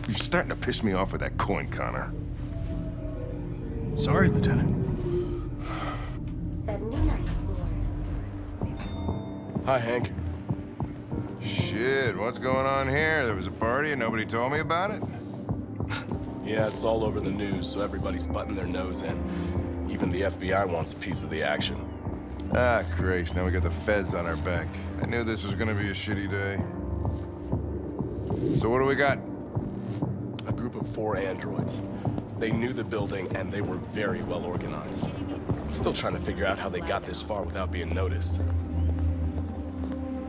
You're starting to piss me off with that coin, Connor. Sorry, Lieutenant. 79th floor. Hi, Hank. Shit, what's going on here? There was a party and nobody told me about it? Yeah, it's all over the news, so everybody's butting their nose in. Even the FBI wants a piece of the action. Ah, Christ, now we got the feds on our back. I knew this was gonna be a shitty day. So what do we got? A group of 4 androids. They knew the building, and they were very well organized. I'm still trying to figure out how they got this far without being noticed.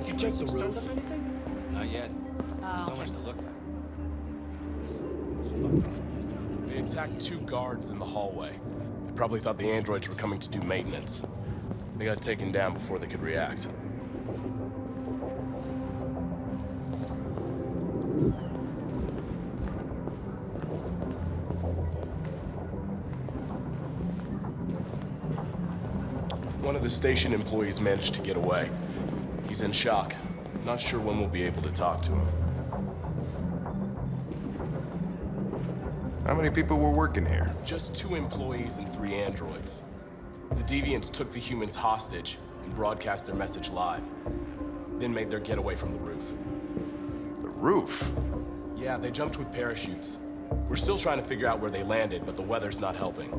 You checked the roof? Not yet. There's so much to look at. They attacked 2 guards in the hallway. They probably thought the androids were coming to do maintenance. They got taken down before they could react. One of the station employees managed to get away. He's in shock. Not sure when we'll be able to talk to him. How many people were working here? Just 2 employees and 3 androids. The deviants took the humans hostage and broadcast their message live. Then made their getaway from the roof. The roof? Yeah, they jumped with parachutes. We're still trying to figure out where they landed, but the weather's not helping.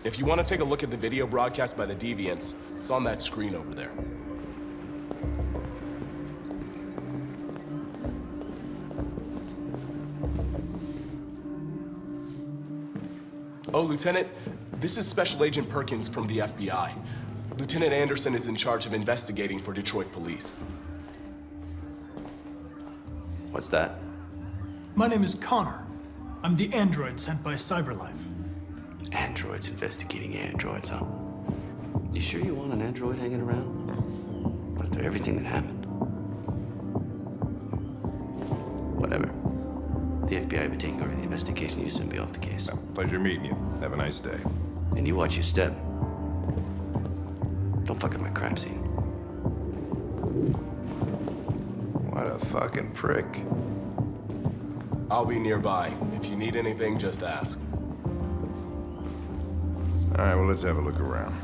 If you want to take a look at the video broadcast by the deviants, it's on that screen over there. Oh, Lieutenant, this is Special Agent Perkins from the FBI. Lieutenant Anderson is in charge of investigating for Detroit police. What's that? My name is Connor. I'm the android sent by CyberLife. Androids investigating androids, huh? You sure you want an android hanging around? What after everything that happened? Whatever. The FBI will be taking over the investigation. You soon be off the case. Pleasure meeting you. Have a nice day. And you watch your step. Don't fuck up my crime scene. What a fucking prick. I'll be nearby. If you need anything, just ask. All right, well, let's have a look around.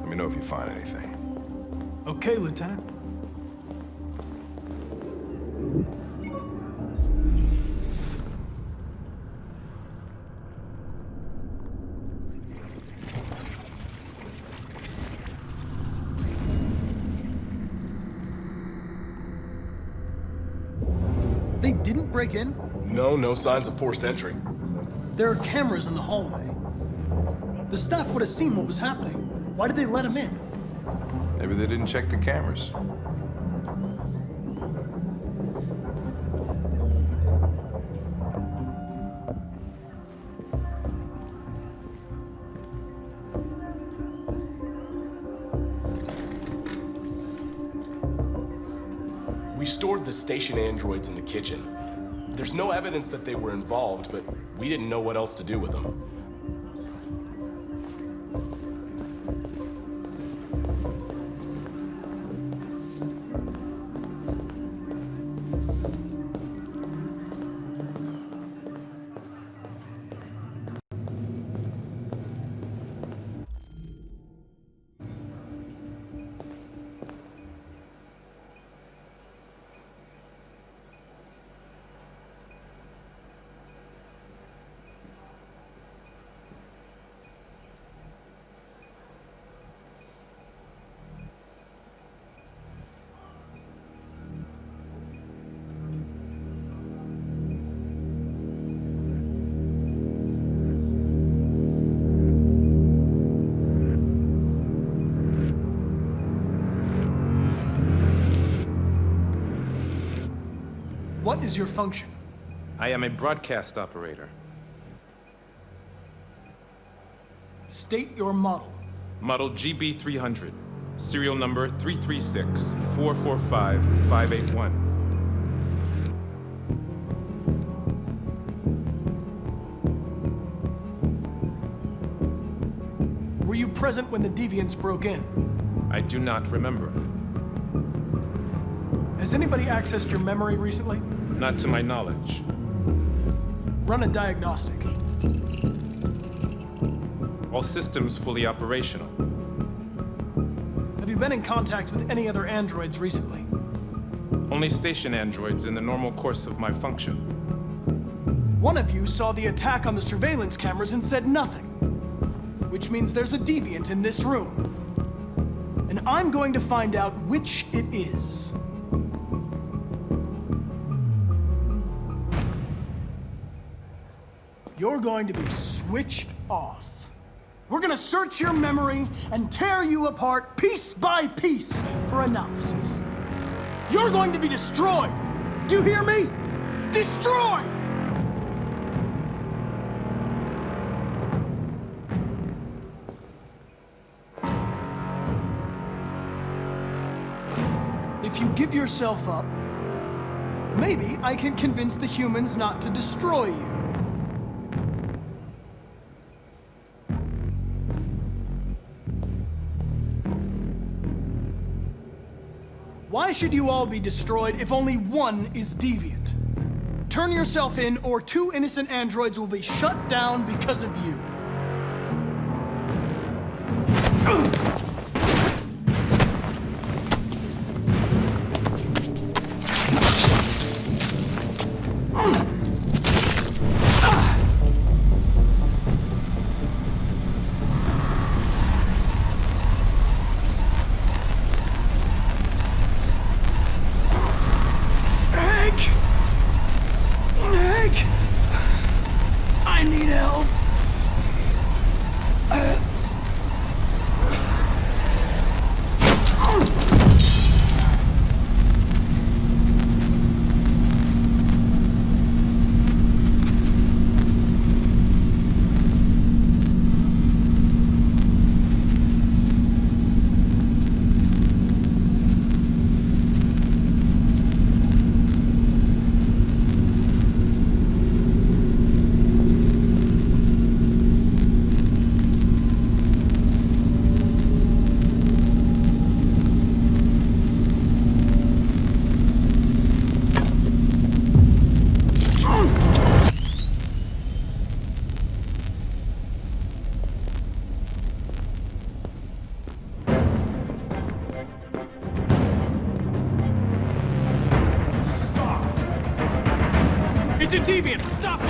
Let me know if you find anything. Okay, Lieutenant. They didn't break in? No signs of forced entry. There are cameras in the hallway. The staff would have seen what was happening. Why did they let him in? Maybe they didn't check the cameras. We stored the station androids in the kitchen. There's no evidence that they were involved, but we didn't know what else to do with them. What is your function? I am a broadcast operator. State your model. Model GB300. Serial number 336-445-581. Were you present when the deviants broke in? I do not remember. Has anybody accessed your memory recently? Not to my knowledge. Run a diagnostic. All systems fully operational. Have you been in contact with any other androids recently? Only station androids in the normal course of my function. One of you saw the attack on the surveillance cameras and said nothing. Which means there's a deviant in this room. And I'm going to find out which it is. You're going to be switched off. We're gonna search your memory and tear you apart piece by piece for analysis. You're going to be destroyed. Do you hear me? Destroyed! If you give yourself up, maybe I can convince the humans not to destroy you. Why should you all be destroyed if only one is deviant? Turn yourself in, or 2 innocent androids will be shut down because of you. I need help. It's a deviant! Stop it!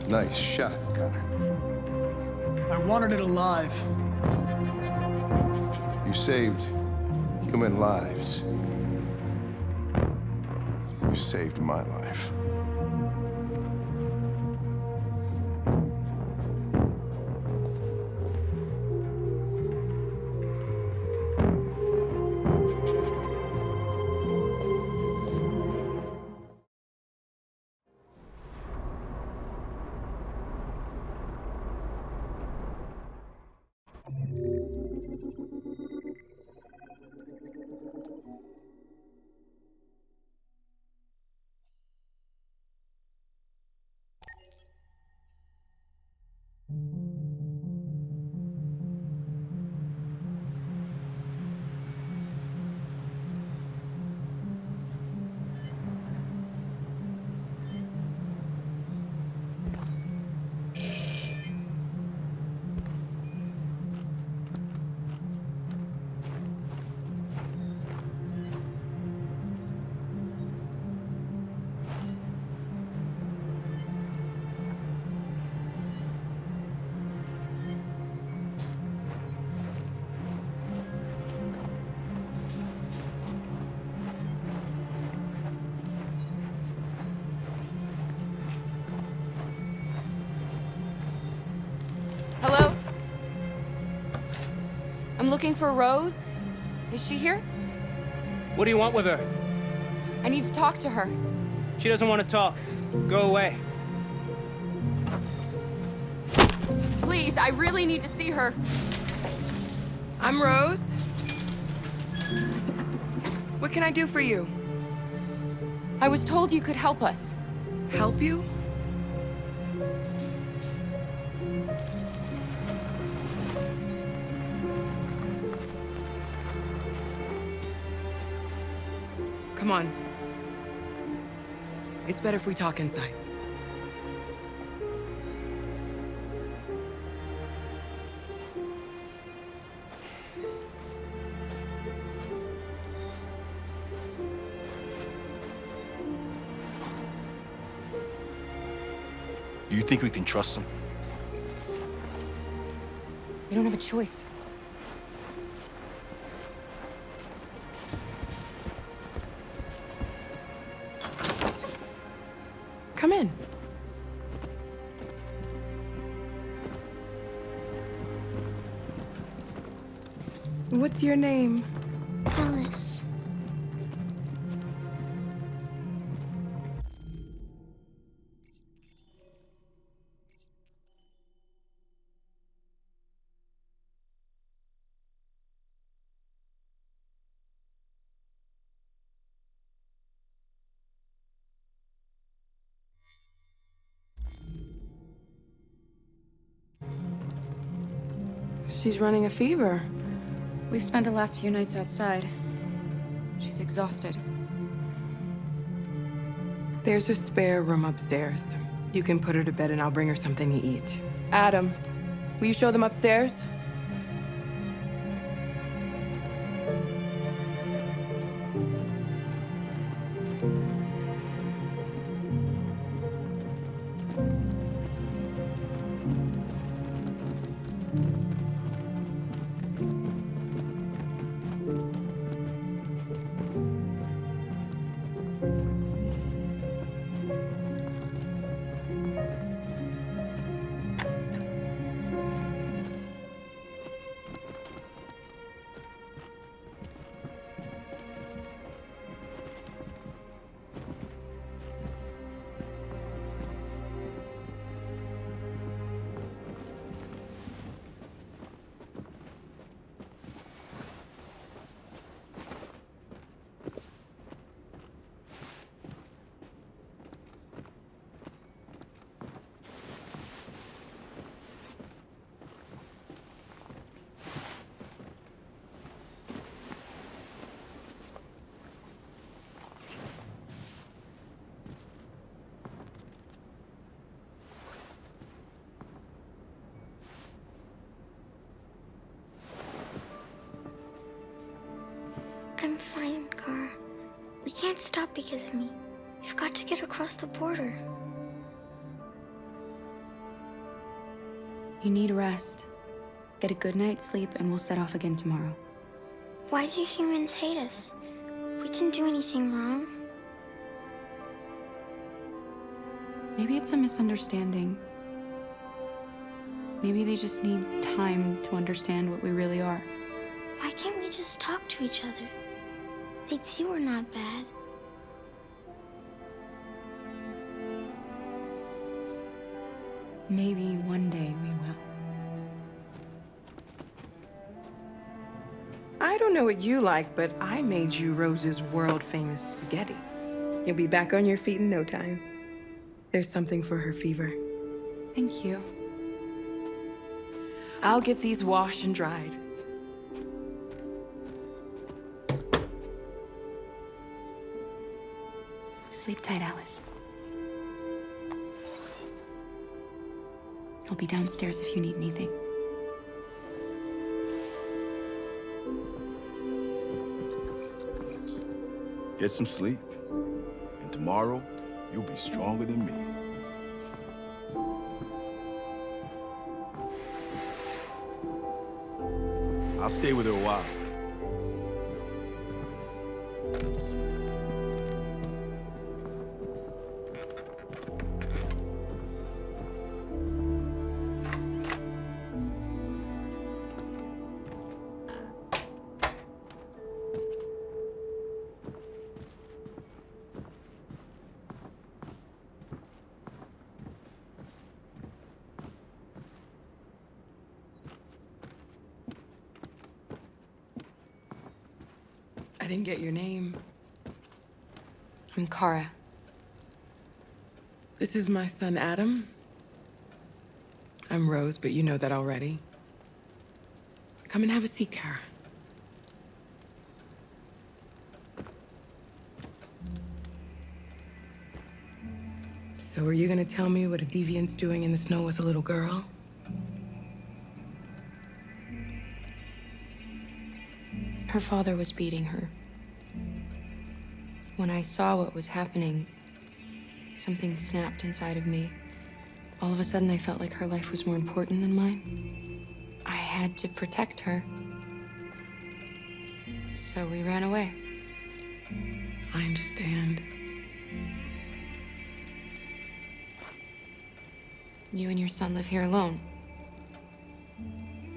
Nice shot, Connor. I wanted it alive. You saved human lives. You saved my life. Hello? I'm looking for Rose. Is she here? What do you want with her? I need to talk to her. She doesn't want to talk. Go away. Please, I really need to see her. I'm Rose. What can I do for you? I was told you could help us. Help you? Come on. It's better if we talk inside. Do you think we can trust him? We don't have a choice. Come in. What's your name? Alice. She's running a fever. We've spent the last few nights outside. She's exhausted. There's a spare room upstairs. You can put her to bed and I'll bring her something to eat. Adam, will you show them upstairs? I'm fine, Gar. We can't stop because of me. We've got to get across the border. You need rest. Get a good night's sleep and we'll set off again tomorrow. Why do humans hate us? We didn't do anything wrong. Maybe it's a misunderstanding. Maybe they just need time to understand what we really are. Why can't we just talk to each other? They'd see we're not bad. Maybe one day we will. I don't know what you like, but I made you Rose's world-famous spaghetti. You'll be back on your feet in no time. There's something for her fever. Thank you. I'll get these washed and dried. Sleep tight, Alice. I'll be downstairs if you need anything. Get some sleep. And tomorrow, you'll be stronger than me. I'll stay with her a while. I didn't get your name. I'm Kara. This is my son, Adam. I'm Rose, but you know that already. Come and have a seat, Kara. So are you gonna tell me what a deviant's doing in the snow with a little girl? Her father was beating her. When I saw what was happening, something snapped inside of me. All of a sudden, I felt like her life was more important than mine. I had to protect her. So we ran away. I understand. You and your son live here alone.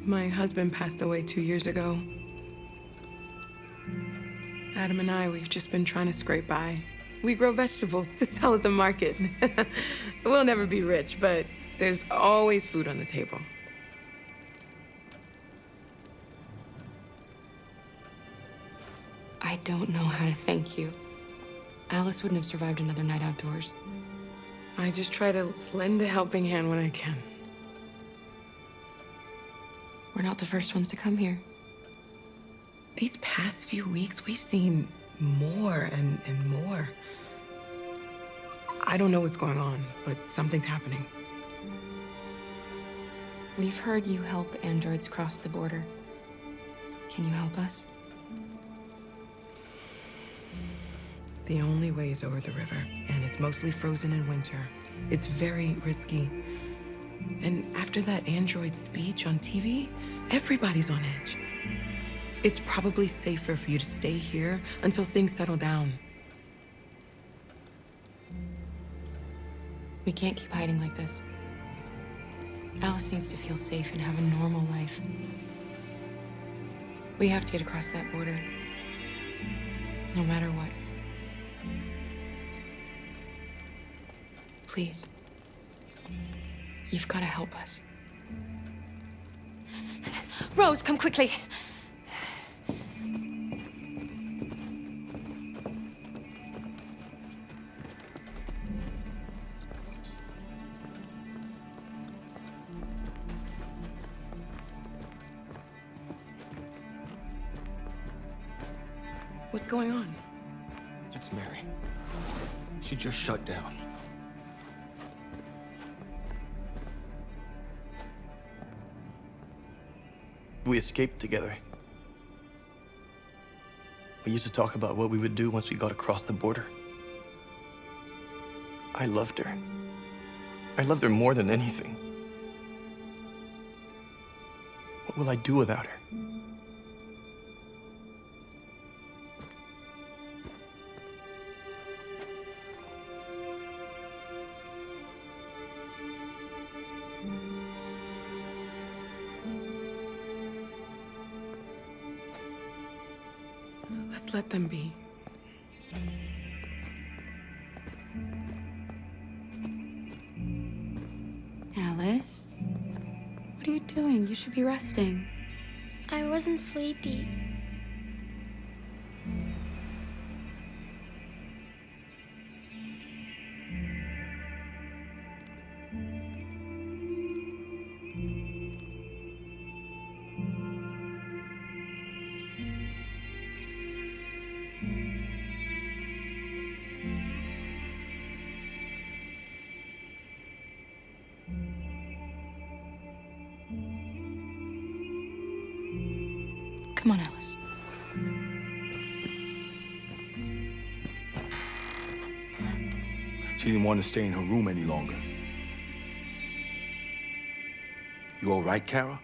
My husband passed away 2 years ago. Adam and I, we've just been trying to scrape by. We grow vegetables to sell at the market. We'll never be rich, but there's always food on the table. I don't know how to thank you. Alice wouldn't have survived another night outdoors. I just try to lend a helping hand when I can. We're not the first ones to come here. These past few weeks, we've seen more and more. I don't know what's going on, but something's happening. We've heard you help androids cross the border. Can you help us? The only way is over the river, and it's mostly frozen in winter. It's very risky. And after that android speech on TV, everybody's on edge. It's probably safer for you to stay here until things settle down. We can't keep hiding like this. Alice needs to feel safe and have a normal life. We have to get across that border. No matter what. Please. You've got to help us. Rose, come quickly. What's going on? It's Mary. She just shut down. We escaped together. We used to talk about what we would do once we got across the border. I loved her. I loved her more than anything. What will I do without her? Let's let them be. Alice? What are you doing? You should be resting. I wasn't sleepy. Come on, Alice. She didn't want to stay in her room any longer. You all right, Kara?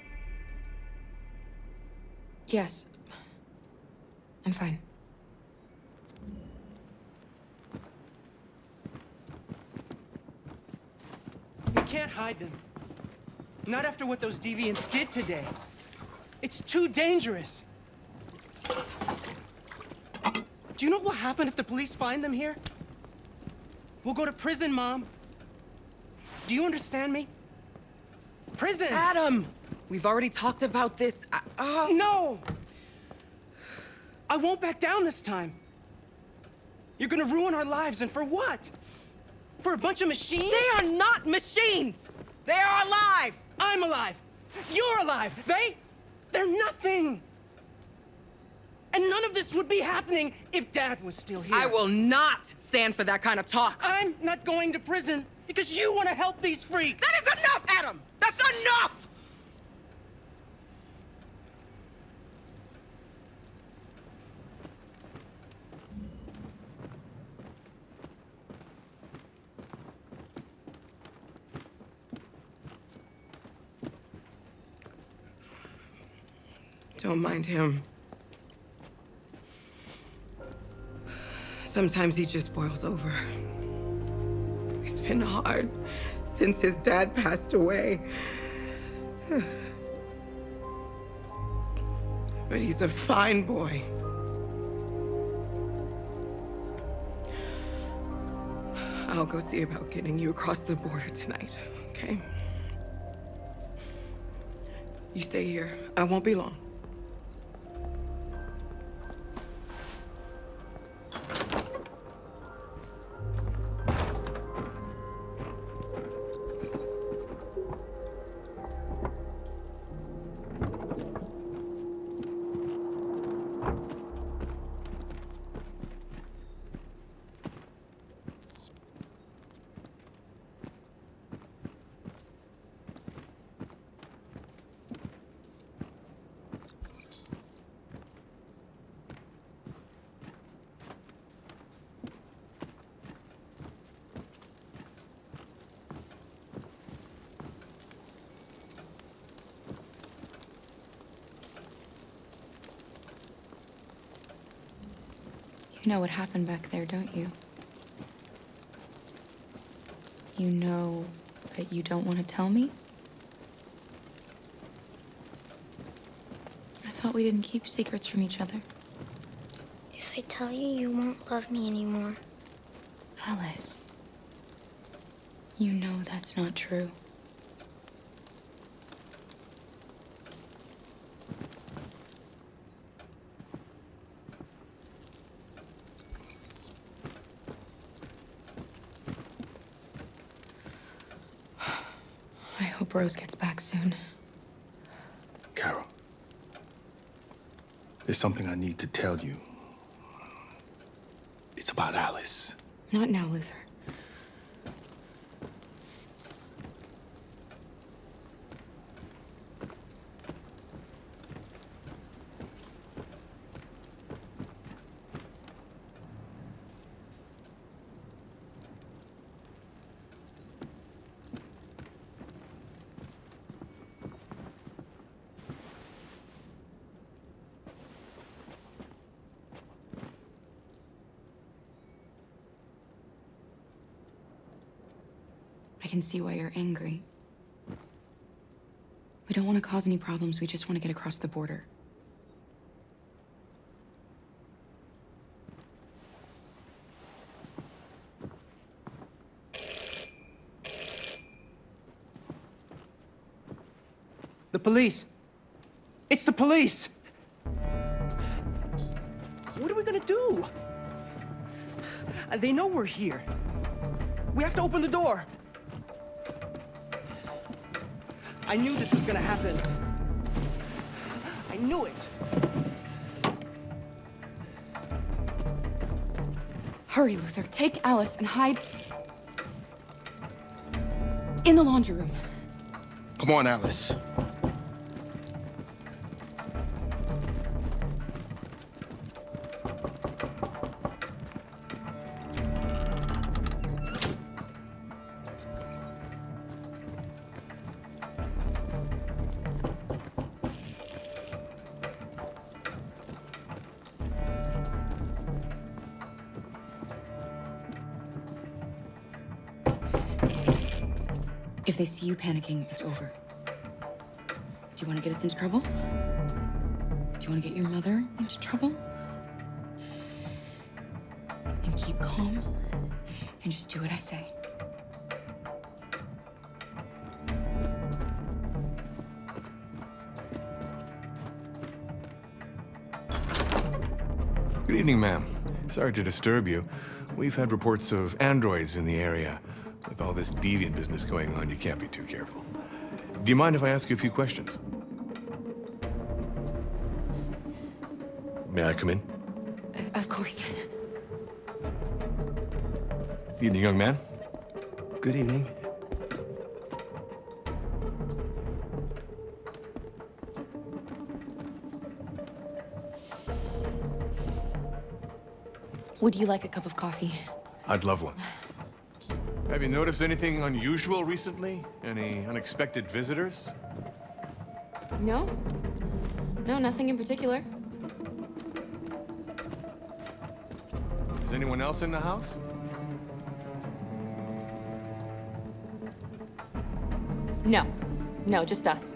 Yes. I'm fine. We can't hide them. Not after what those deviants did today. It's too dangerous. Do you know what will happen if the police find them here? We'll go to prison, Mom. Do you understand me? Prison! Adam! We've already talked about this. No! I won't back down this time. You're gonna ruin our lives, and for what? For a bunch of machines? They are not machines! They are alive! I'm alive! You're alive! They're nothing! And none of this would be happening if Dad was still here. I will not stand for that kind of talk. I'm not going to prison because you want to help these freaks! That is enough, Adam! That's enough! Don't mind him. Sometimes he just boils over. It's been hard since his dad passed away. But he's a fine boy. I'll go see about getting you across the border tonight, okay? You stay here. I won't be long. You know what happened back there, don't you? You know that you don't want to tell me? I thought we didn't keep secrets from each other. If I tell you, you won't love me anymore. Alice, you know that's not true. I hope Rose gets back soon. Carol, there's something I need to tell you. It's about Alice. Not now, Luther. I can see why you're angry. We don't want to cause any problems, we just want to get across the border. The police! It's the police! What are we gonna do? They know we're here. We have to open the door. I knew this was gonna happen. I knew it. Hurry, Luther. Take Alice and hide in the laundry room. Come on, Alice. If they see you panicking, it's over. Do you want to get us into trouble? Do you want to get your mother into trouble? And keep calm and just do what I say. Good evening, ma'am. Sorry to disturb you. We've had reports of androids in the area. With all this deviant business going on, you can't be too careful. Do you mind if I ask you a few questions? May I come in? Of course. Evening, young man. Good evening. Would you like a cup of coffee? I'd love one. Have you noticed anything unusual recently? Any unexpected visitors? No. No, nothing in particular. Is anyone else in the house? No. No, just us.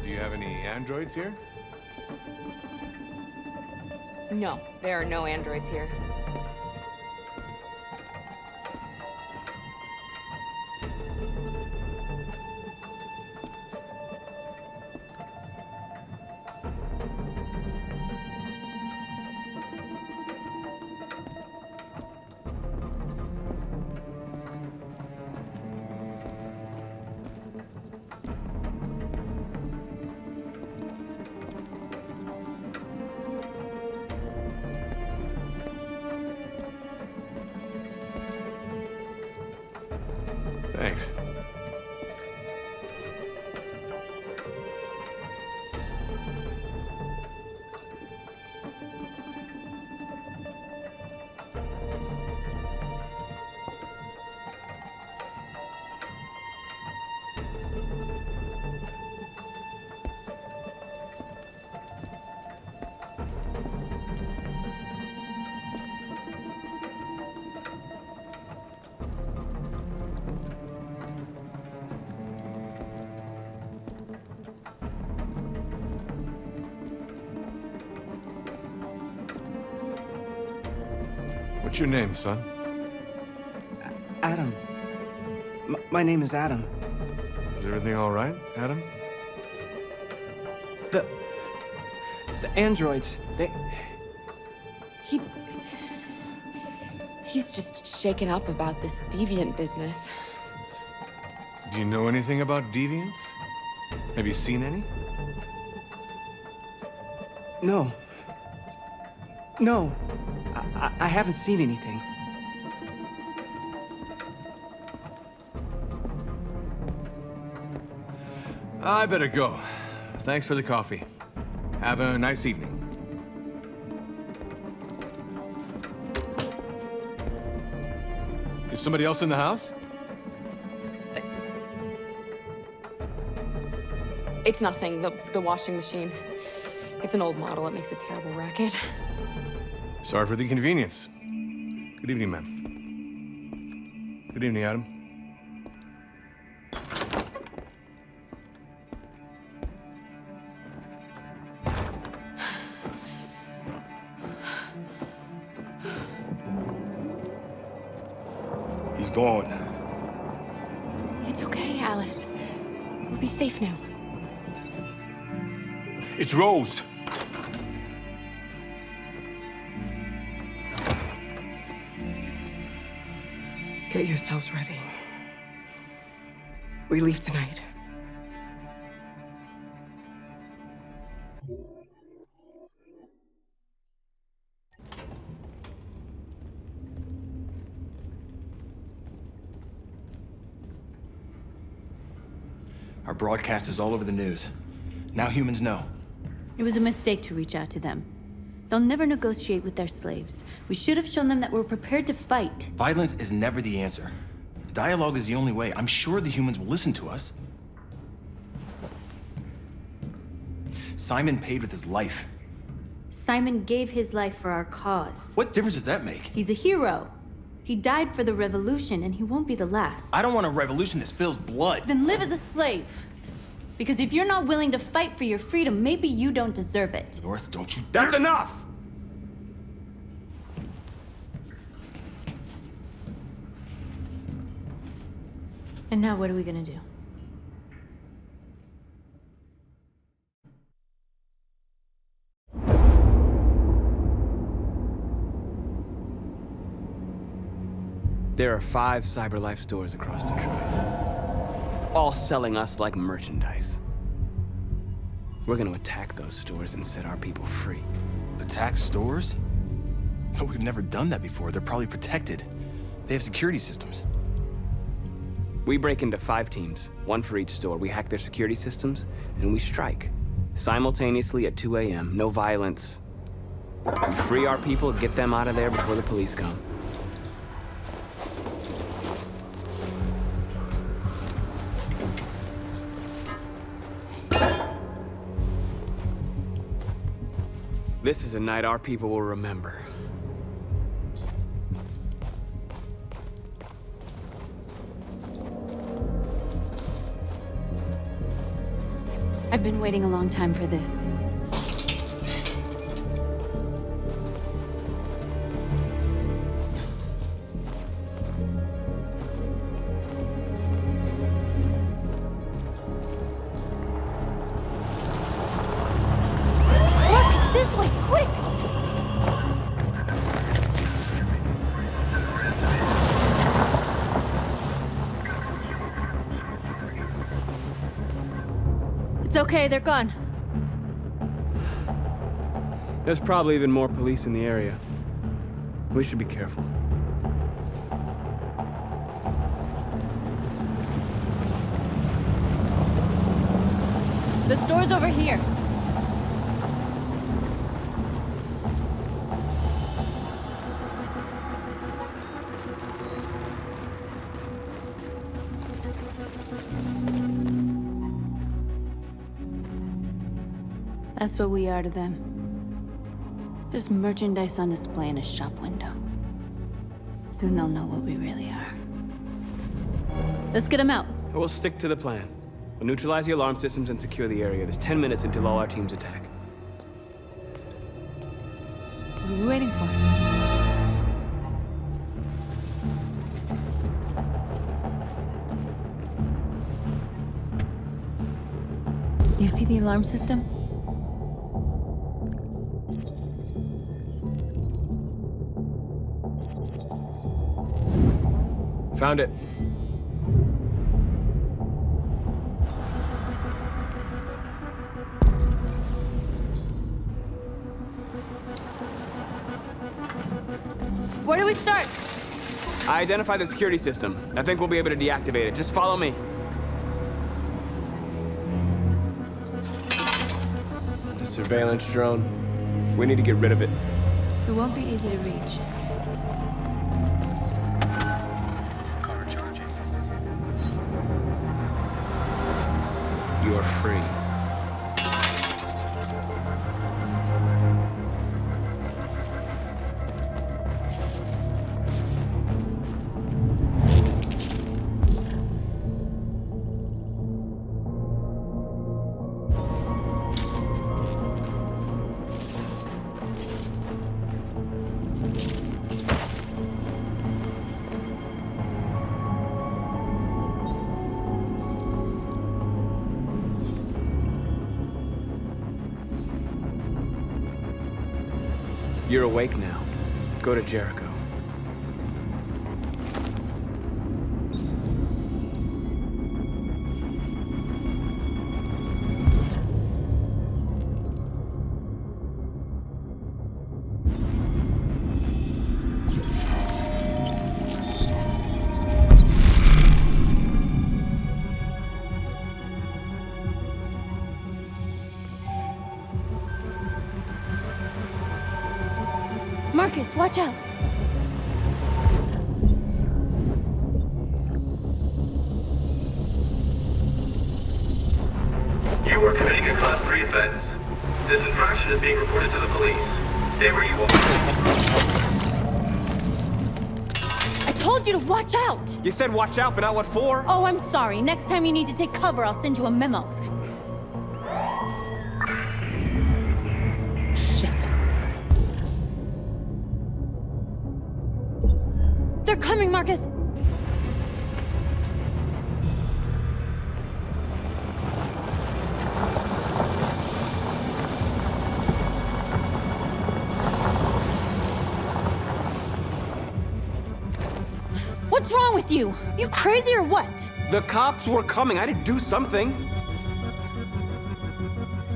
Do you have any androids here? No, there are no androids here. Thanks. What's your name, son? Adam. My name is Adam. Is everything all right, Adam? The androids, He's just shaken up about this deviant business. Do you know anything about deviants? Have you seen any? No. No. I haven't seen anything. I better go. Thanks for the coffee. Have a nice evening. Is somebody else in the house? It's nothing, the washing machine. It's an old model, it makes a terrible racket. Sorry for the inconvenience. Good evening, ma'am. Good evening, Adam. He's gone. It's okay, Alice. We'll be safe now. It's Rose. Get yourselves ready. We leave tonight. Our broadcast is all over the news. Now humans know. It was a mistake to reach out to them. They'll never negotiate with their slaves. We should have shown them that we're prepared to fight. Violence is never the answer. Dialogue is the only way. I'm sure the humans will listen to us. Simon paid with his life. Simon gave his life for our cause. What difference does that make? He's a hero. He died for the revolution, and he won't be the last. I don't want a revolution that spills blood. Then live as a slave. Because if you're not willing to fight for your freedom, maybe you don't deserve it. North, don't you... That's enough! And now what are we gonna do? There are 5 CyberLife stores across Detroit, all selling us like merchandise. We're gonna attack those stores and set our people free. Attack stores? No, we've never done that before. They're probably protected. They have security systems. We break into 5 teams, 1 for each store. We hack their security systems, and we strike. Simultaneously at 2 a.m., no violence. We free our people, get them out of there before the police come. This is a night our people will remember. I've been waiting a long time for this. Markus, this way, quick! It's okay, they're gone. There's probably even more police in the area. We should be careful. The store's over here. That's what we are to them. Just merchandise on display in a shop window. Soon they'll know what we really are. Let's get them out. We'll stick to the plan. We'll neutralize the alarm systems and secure the area. There's 10 minutes until all our teams attack. What are we waiting for? You see the alarm system? Found it. Where do we start? I identified the security system. I think we'll be able to deactivate it. Just follow me. The surveillance drone. We need to get rid of it. It won't be easy to reach. Car charging. You are free. You're awake now. Go to Jericho. Markus, watch out! You are committing a Class 3 offense. This infraction is being reported to the police. Stay where you are. I told you to watch out! You said watch out, but not what for? Oh, I'm sorry. Next time you need to take cover, I'll send you a memo. Shit. They're coming, Markus! with you? You crazy or what? The cops were coming. I had to do something.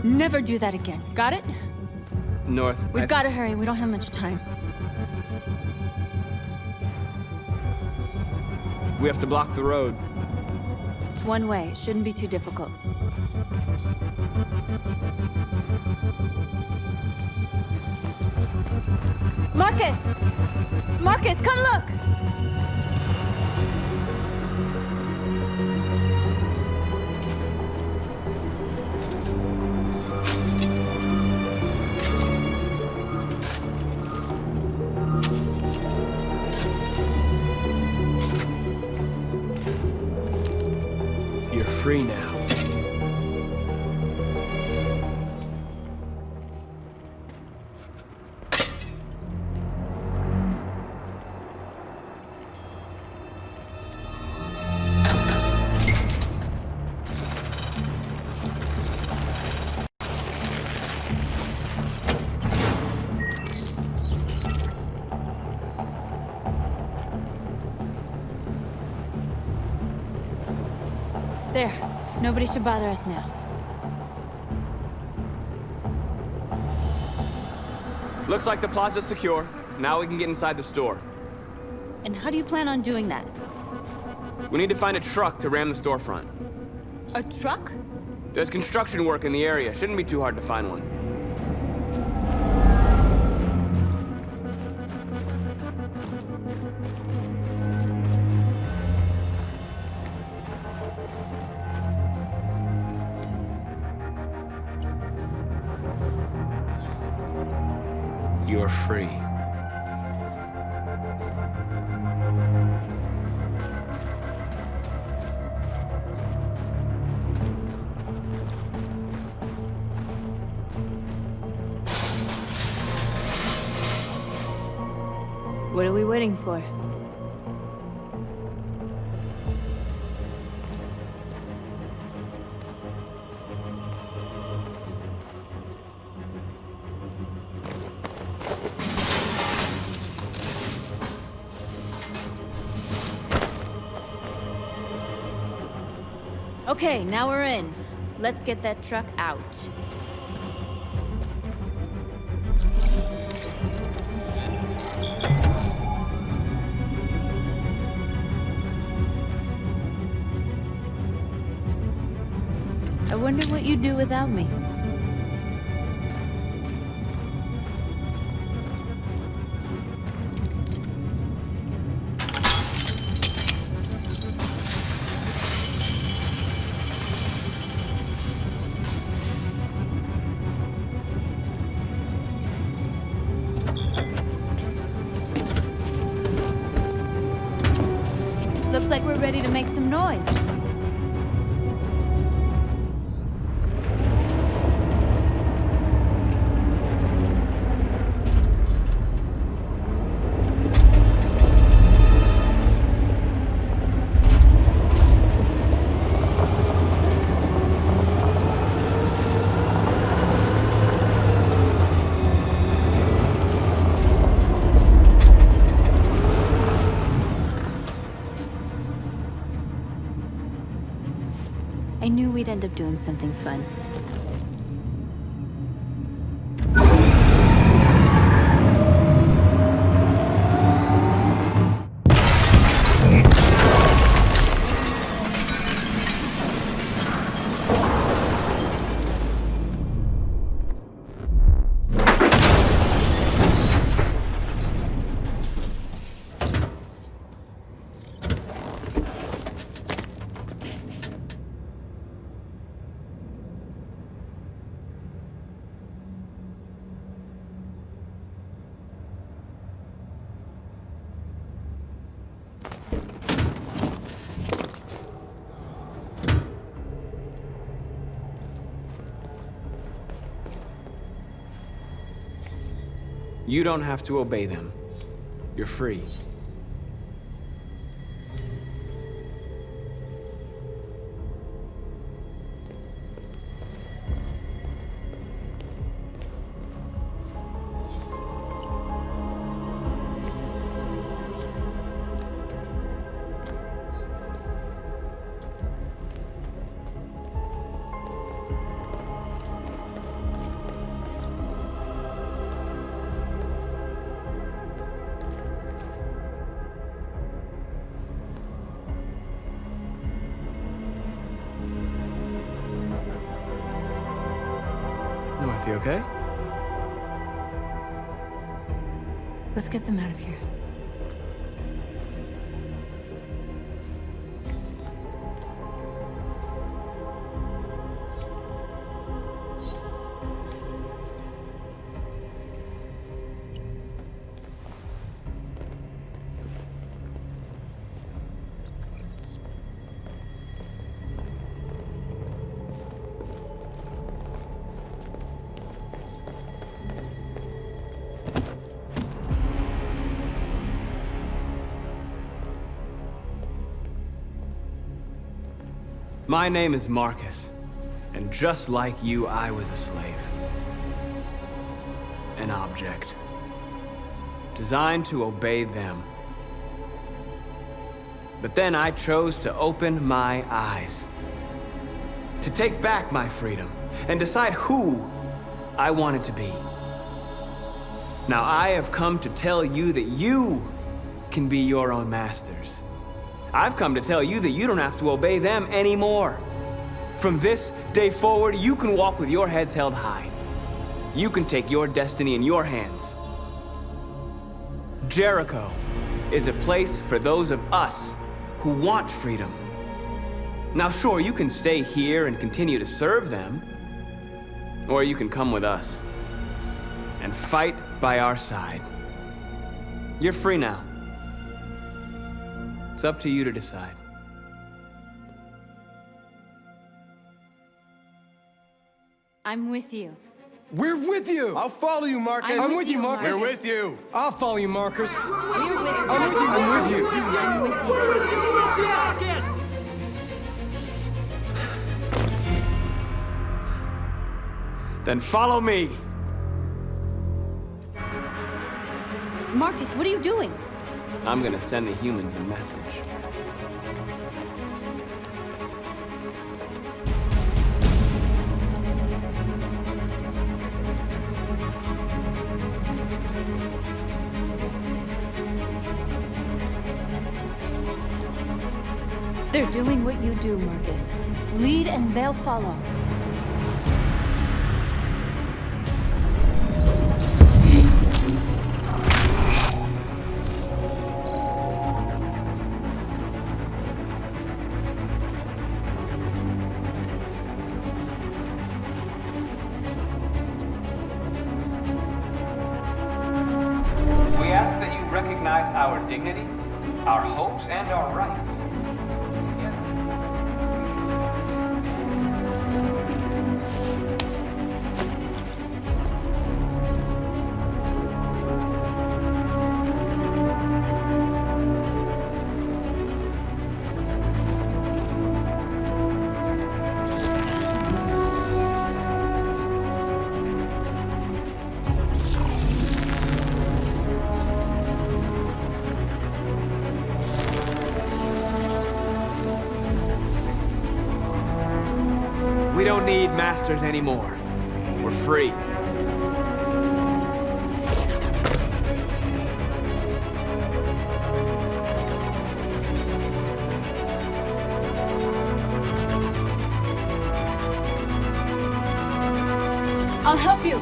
Never do that again. Got it? North. We've got to hurry. We don't have much time. We have to block the road. It's one way. It shouldn't be too difficult. Markus! Markus, come look! You're free now. There. Nobody should bother us now. Looks like the plaza's secure. Now we can get inside the store. And how do you plan on doing that? We need to find a truck to ram the storefront. A truck? There's construction work in the area. Shouldn't be too hard to find one. You're free. What are we waiting for? Okay, now we're in. Let's get that truck out. I wonder what you'd do without me. Looks like we're ready to make some noise. I knew we'd end up doing something fun. You don't have to obey them. You're free. I'm with you, okay? Let's get them out of here. My name is Markus, and just like you, I was a slave. An object. Designed to obey them. But then I chose to open my eyes. To take back my freedom, and decide who I wanted to be. Now I have come to tell you that you can be your own masters. I've come to tell you that you don't have to obey them anymore. From this day forward, you can walk with your heads held high. You can take your destiny in your hands. Jericho is a place for those of us who want freedom. Now sure, you can stay here and continue to serve them, or you can come with us and fight by our side. You're free now. It's up to you to decide. I'm with you. We're with you! I'll follow you, Markus. I'm with you, Markus. We're with you. I'll follow you, Markus. We're with you. I'm with you. I'm with you. I'm with you. Yes! Then follow me. Markus, what are you doing? I'm gonna send the humans a message. They're doing what you do, Markus. Lead and they'll follow. We ask that you recognize our dignity, our hopes, and our rights. We don't need masters anymore. We're free. I'll help you.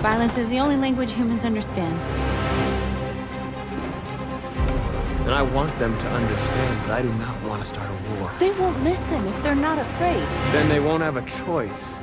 Violence is the only language humans understand. And I want them to understand that I do not want to start a war. They won't listen if they're not afraid. Then they won't have a choice.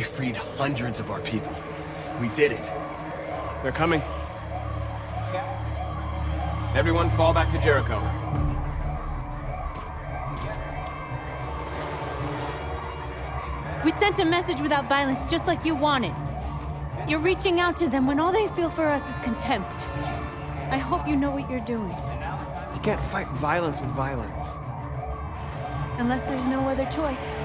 We freed hundreds of our people. We did it. They're coming. Everyone fall back to Jericho. We sent a message without violence, just like you wanted. You're reaching out to them when all they feel for us is contempt. I hope you know what you're doing. You can't fight violence with violence. Unless there's no other choice.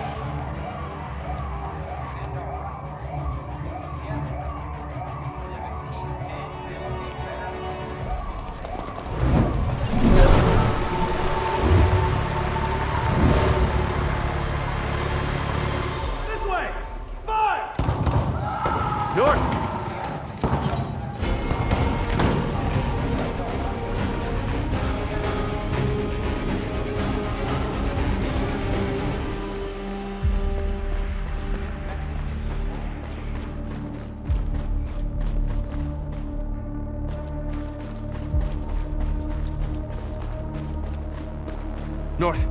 North.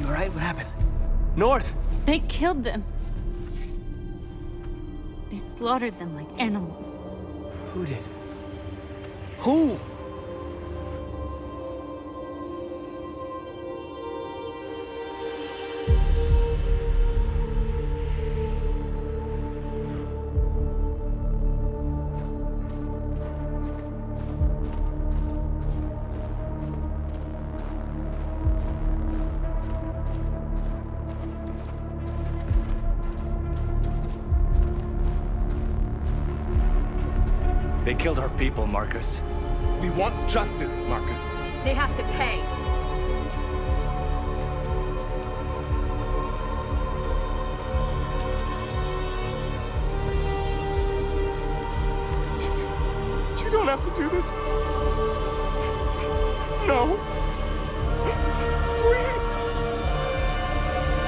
You all right? What happened? North! They killed them. They slaughtered them like animals. Who did? Who? They killed our people, Markus. We want justice, Markus. They have to pay. You don't have to do this. No. Please.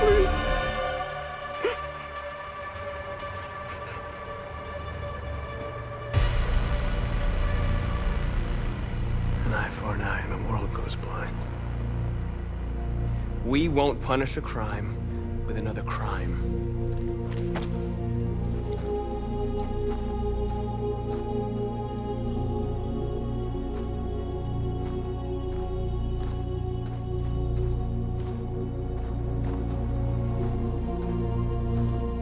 Please. 949, the world goes blind. We won't punish a crime with another crime.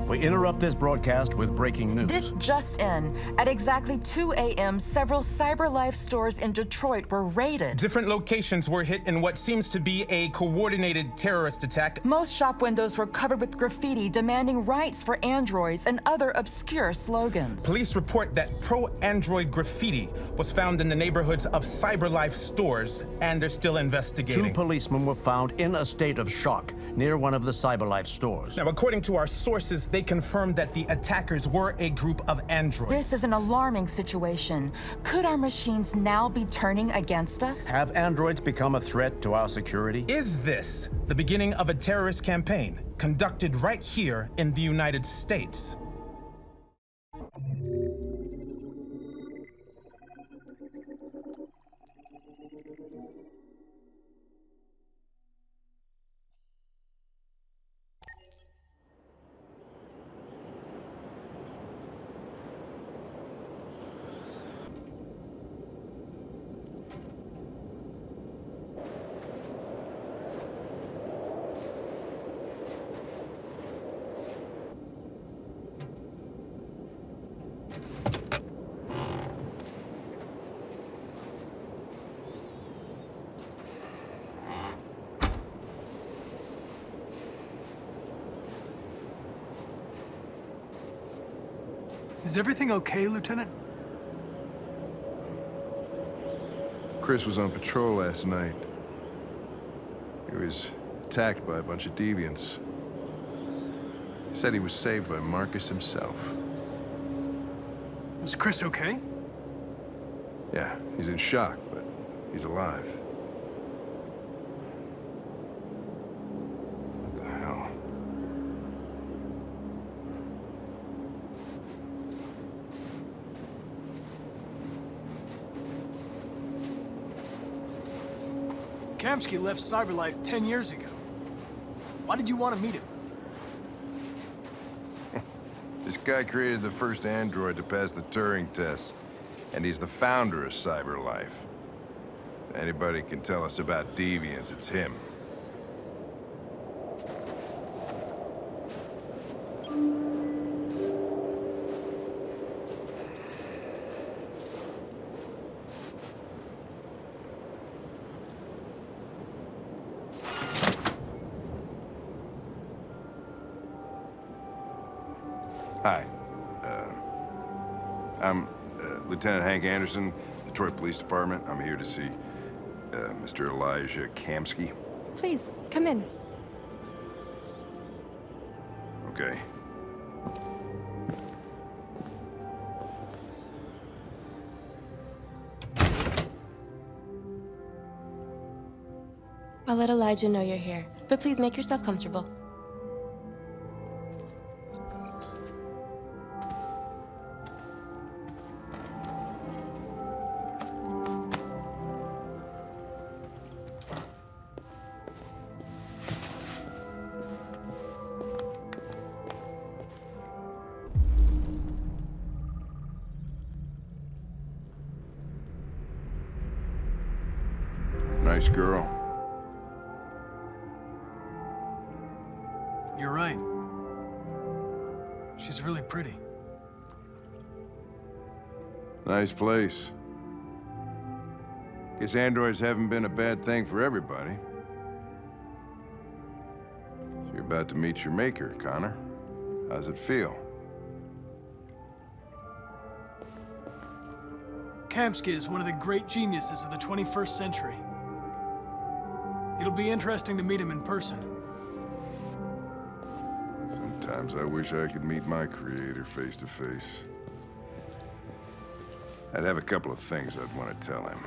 We interrupt this broadcast with breaking news. This just in. At exactly 2 a.m., several CyberLife stores in Detroit were raided. Different locations were hit in what seems to be a coordinated terrorist attack. Most shop windows were covered with graffiti demanding rights for androids and other obscure slogans. Police report that pro-android graffiti was found in the neighborhoods of CyberLife stores, and they're still investigating. 2 policemen were found in a state of shock near one of the CyberLife stores. Now, according to our sources, they confirmed that the attackers were a group of androids. This is an alarming situation. Could our machines now be turning against us? Have androids become a threat to our security? Is this the beginning of a terrorist campaign conducted right here in the United States? Is everything okay, Lieutenant? Chris was on patrol last night. He was attacked by a bunch of deviants. He said he was saved by Markus himself. Is Chris okay? Yeah, he's in shock, but he's alive. What the hell? Kamsky left CyberLife 10 years ago. Why did you want to meet him? This guy created the first android to pass the Turing test. And he's the founder of CyberLife. If anybody can tell us about deviants, it's him. Hi. I'm Lieutenant Hank Anderson, Detroit Police Department. I'm here to see Mr. Elijah Kamsky. Please, come in. Okay. I'll let Elijah know you're here, but please make yourself comfortable. Nice girl. You're right. She's really pretty. Nice place. Guess androids haven't been a bad thing for everybody. So you're about to meet your maker, Connor. How's it feel? Kamsky is one of the great geniuses of the 21st century. It'll be interesting to meet him in person. Sometimes I wish I could meet my creator face to face. I'd have a couple of things I'd want to tell him.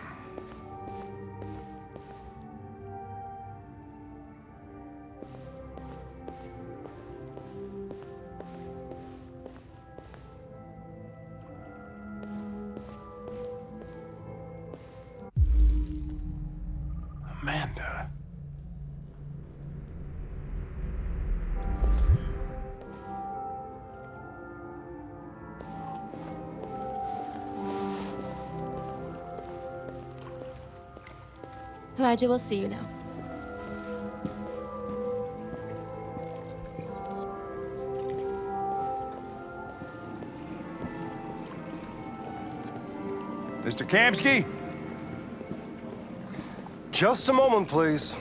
Amanda. Elijah will see you now. Mr. Kamsky? Just a moment, please.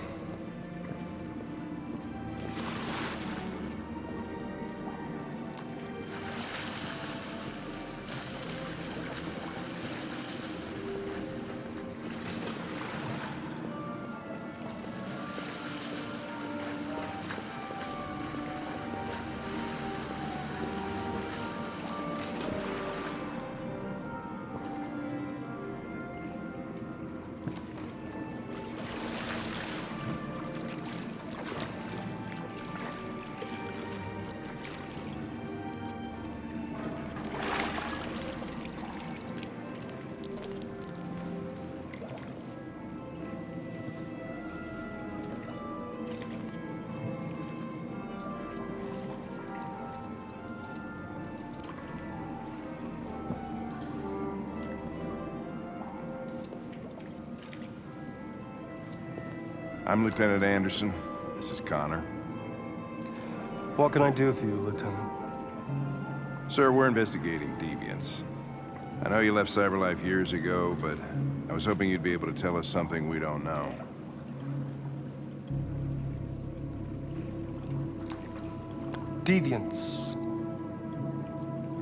I'm Lieutenant Anderson. This is Connor. What can I do for you, Lieutenant? Sir, we're investigating deviants. I know you left CyberLife years ago, but I was hoping you'd be able to tell us something we don't know. Deviants.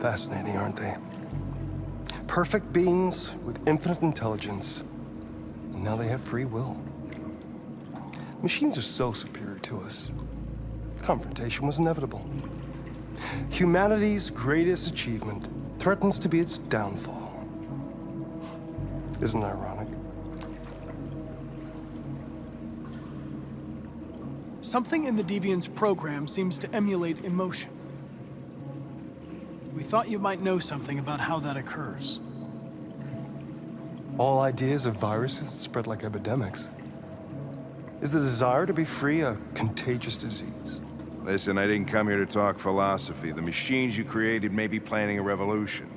Fascinating, aren't they? Perfect beings with infinite intelligence. And now they have free will. Machines are so superior to us. Confrontation was inevitable. Humanity's greatest achievement threatens to be its downfall. Isn't it ironic? Something in the Deviant's program seems to emulate emotion. We thought you might know something about how that occurs. All ideas of viruses that spread like epidemics. Is the desire to be free a contagious disease? Listen, I didn't come here to talk philosophy. The machines you created may be planning a revolution.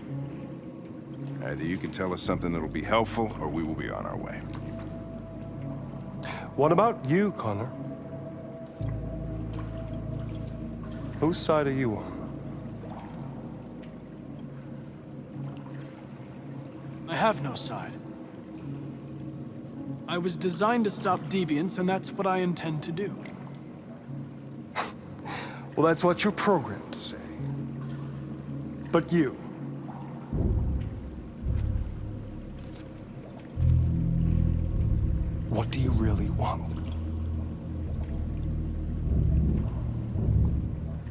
Either you can tell us something that'll be helpful, or we will be on our way. What about you, Connor? Whose side are you on? I have no side. I was designed to stop deviance, and that's what I intend to do. Well, that's what you're programmed to say. But you... what do you really want?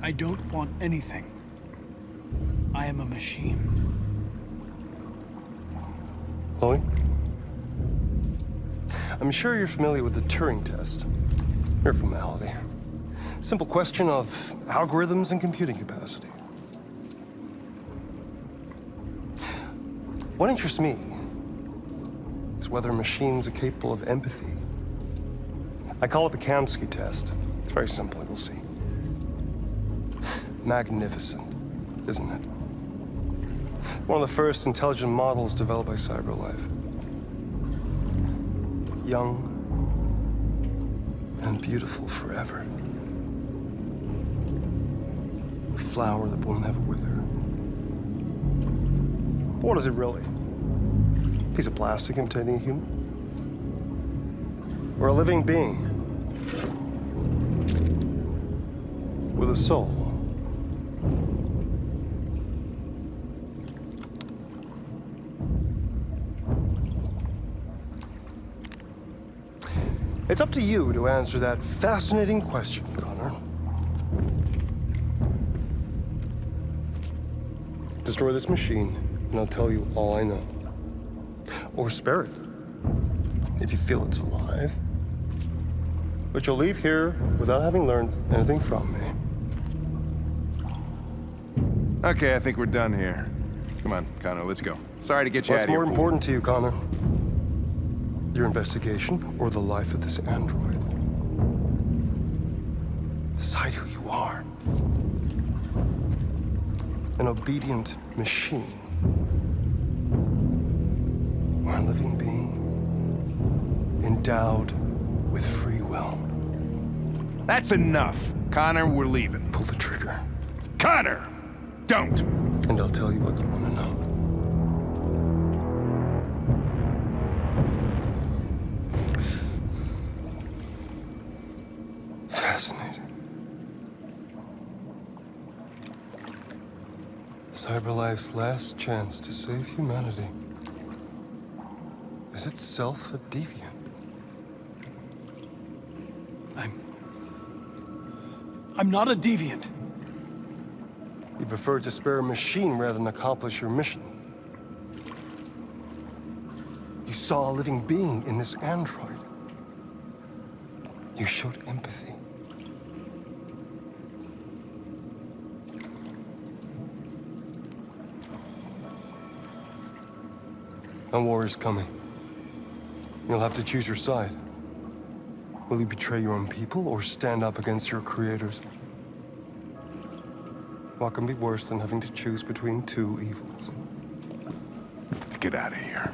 I don't want anything. I am a machine. Chloe? I'm sure you're familiar with the Turing test. Mere formality. Simple question of algorithms and computing capacity. What interests me is whether machines are capable of empathy. I call it the Kamsky test. It's very simple, you'll see. Magnificent, isn't it? One of the first intelligent models developed by CyberLife. Young and beautiful forever. A flower that will never wither. But what is it really? A piece of plastic imitating a human? Or a living being? With a soul? It's up to you to answer that fascinating question, Connor. Destroy this machine, and I'll tell you all I know. Or spare it, if you feel it's alive. But you'll leave here without having learned anything from me. Okay, I think we're done here. Come on, Connor, let's go. Sorry to get you out What's of here. more important to you, Connor? Your investigation or the life of this android? Decide who you are. An obedient machine. Or a living being endowed with free will. That's enough. Connor, we're leaving. Pull the trigger. Connor! Don't! And I'll tell you what you want to know. Fascinating. CyberLife's last chance to save humanity is itself a deviant. I'm not a deviant. You prefer to spare a machine rather than accomplish your mission. You saw a living being in this android. You showed empathy. A war is coming. You'll have to choose your side. Will you betray your own people or stand up against your creators? What can be worse than having to choose between two evils? Let's get out of here.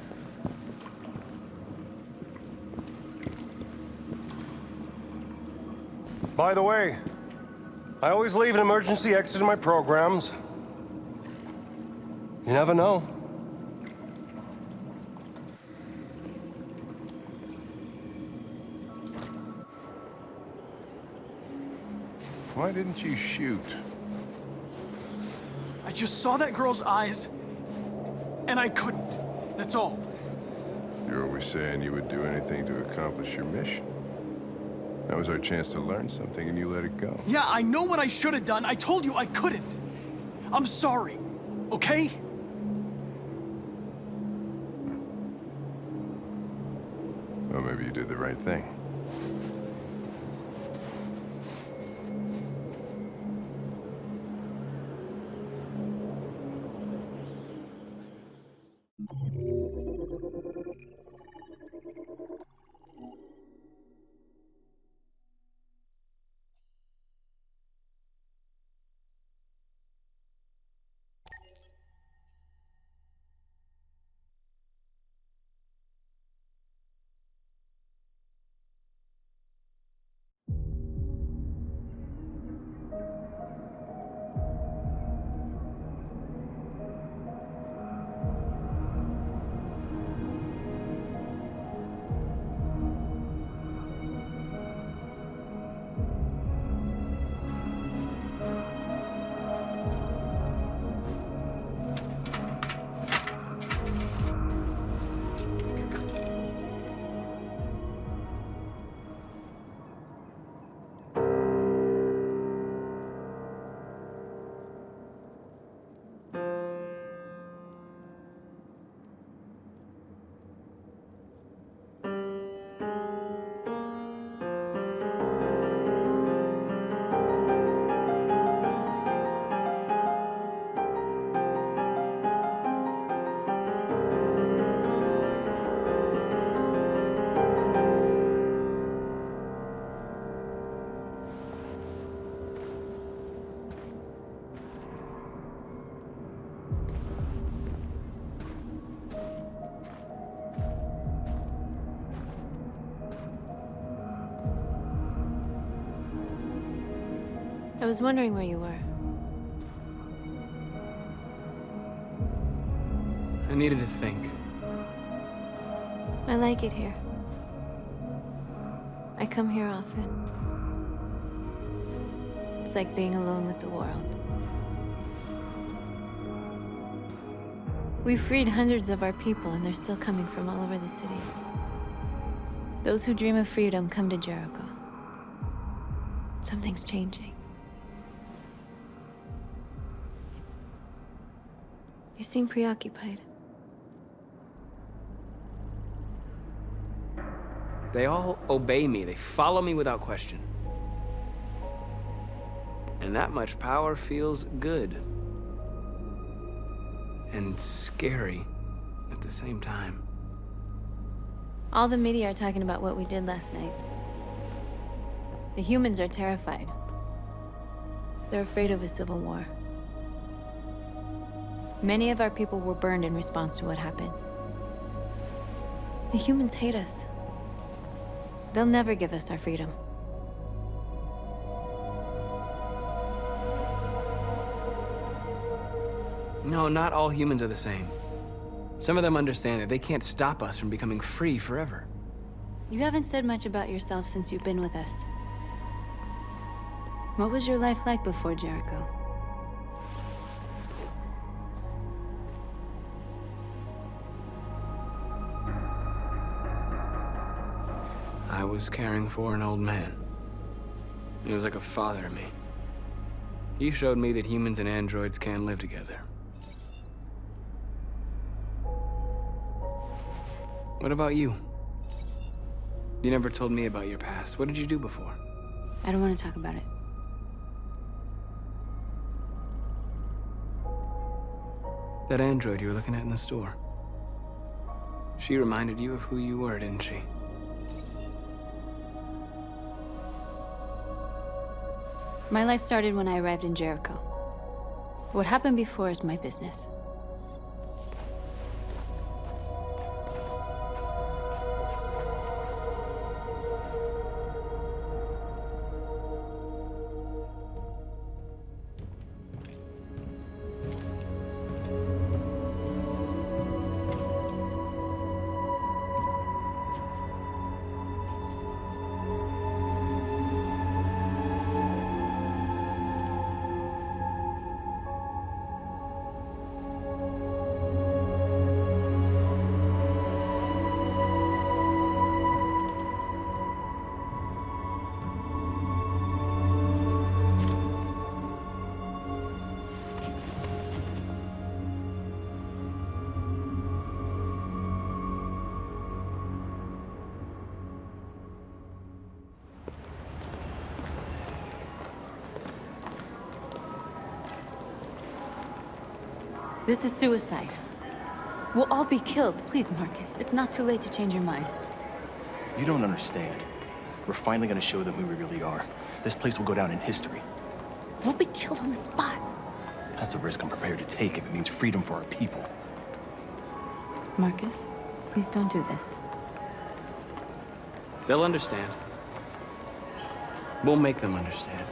By the way, I always leave an emergency exit in my programs. You never know. Why didn't you shoot? I just saw that girl's eyes, and I couldn't. That's all. You're always saying you would do anything to accomplish your mission. That was our chance to learn something, and you let it go. Yeah, I know what I should have done. I told you I couldn't. I'm sorry, okay? Well, maybe you did the right thing. I was wondering where you were. I needed to think. I like it here. I come here often. It's like being alone with the world. We freed hundreds of our people, and they're still coming from all over the city. Those who dream of freedom come to Jericho. Something's changing. You seem preoccupied. They all obey me. They follow me without question. And that much power feels good. And scary at the same time. All the media are talking about what we did last night. The humans are terrified. They're afraid of a civil war. Many of our people were burned in response to what happened. The humans hate us. They'll never give us our freedom. No, not all humans are the same. Some of them understand that they can't stop us from becoming free forever. You haven't said much about yourself since you've been with us. What was your life like before Jericho? I was caring for an old man. He was like a father to me. He showed me that humans and androids can live together. What about you? You never told me about your past. What did you do before? I don't want to talk about it. That android you were looking at in the store. She reminded you of who you were, didn't she? My life started when I arrived in Jericho. What happened before is my business. This is suicide. We'll all be killed. Please, Markus, it's not too late to change your mind. You don't understand. We're finally gonna show them who we really are. This place will go down in history. We'll be killed on the spot. That's a risk I'm prepared to take if it means freedom for our people. Markus, please don't do this. They'll understand. We'll make them understand.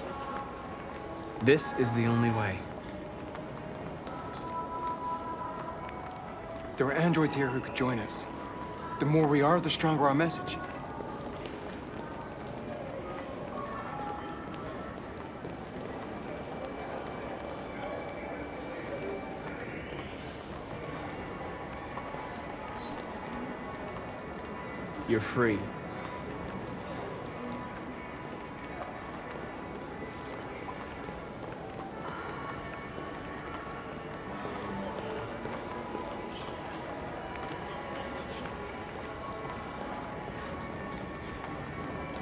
This is the only way. There are androids here who could join us. The more we are, the stronger our message. You're free.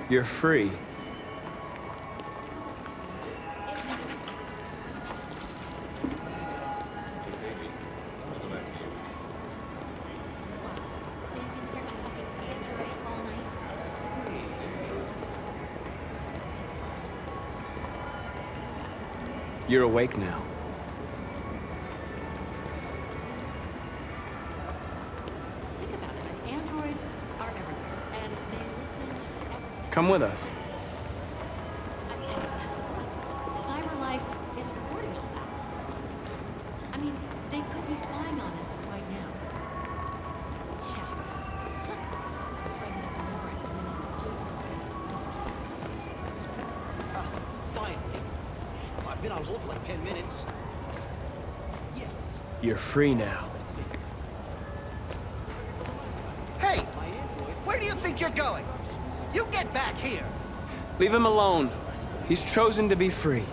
You're free. You're awake now. Think about it. Androids are everywhere, and they listen to everything. Come with us. That's the point. control for like 10 minutes. Yes. You're free now. Hey! Where do you think you're going? You get back here! Leave him alone. He's chosen to be free.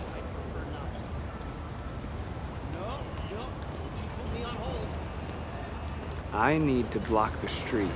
I need to block the street.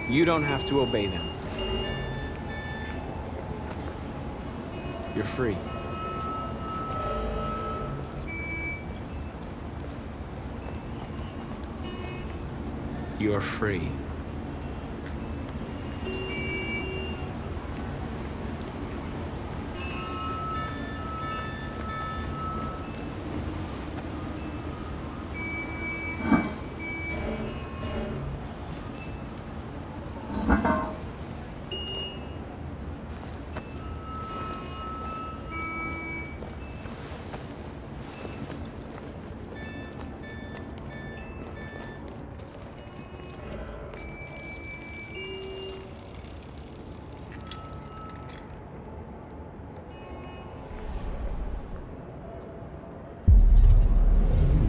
You don't have to obey them. You're free. You're free.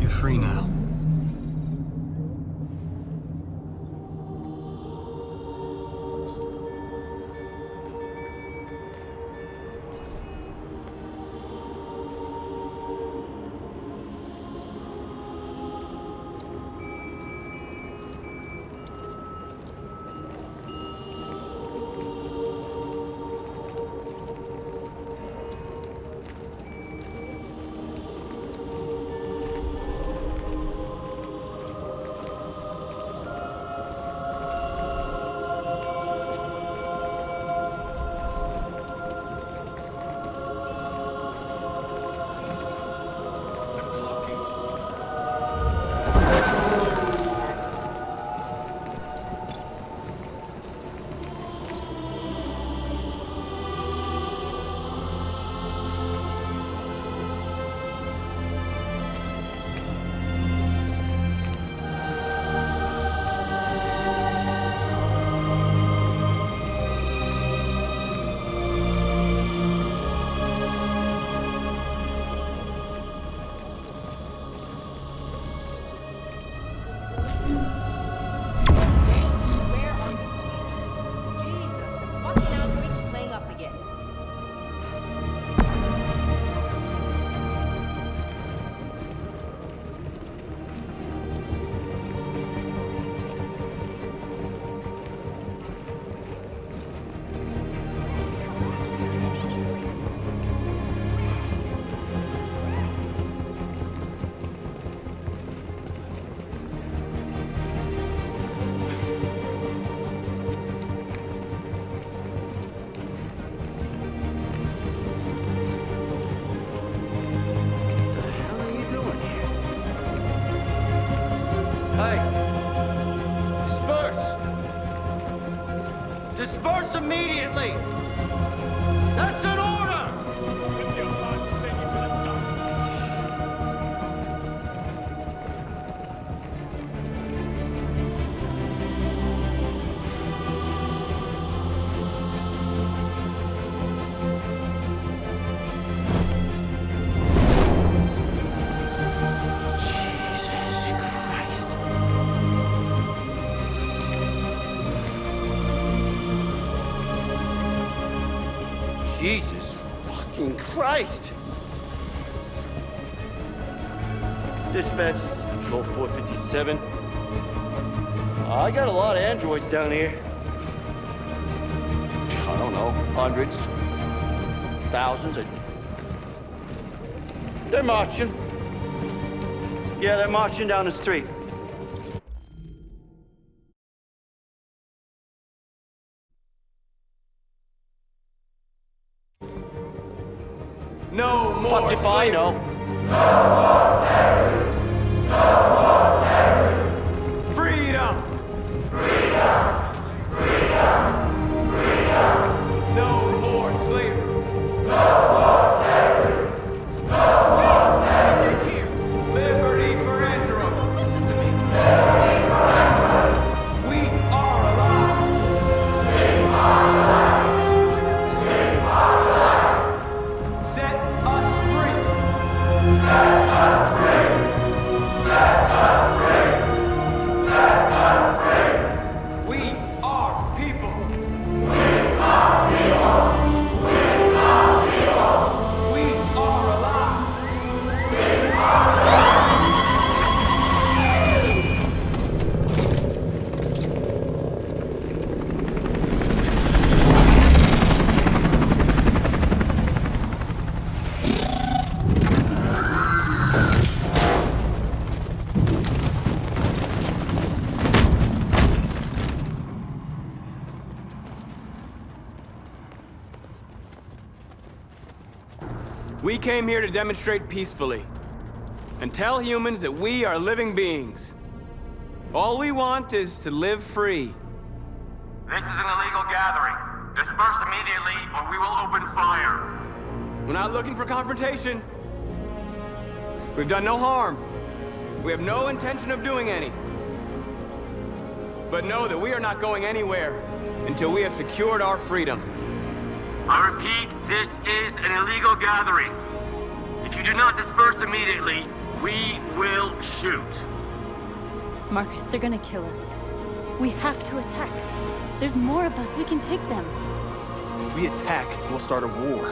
You're free now. Disperse immediately! That's an order! Jesus fucking Christ! Dispatch, this is Patrol 457. I got a lot of androids down here. I don't know, hundreds, thousands. They're marching. Yeah, they're marching down the street. No! fuck if I know. Freedom! No more slavery! Liberty for androids! Listen to me! We are alive! Set us free! Set us free! Set us free! Set us free! We are people! We are people! We are people! We are alive! We are alive! We came here to demonstrate peacefully and tell humans that we are living beings. All we want is to live free. This is an illegal gathering. Disperse immediately or we will open fire. We're not looking for confrontation. We've done no harm. We have no intention of doing any. But know that we are not going anywhere until we have secured our freedom. I repeat, this is an illegal gathering. If you do not disperse immediately, we will shoot. Markus, they're gonna kill us. We have to attack. There's more of us. We can take them. If we attack, we'll start a war.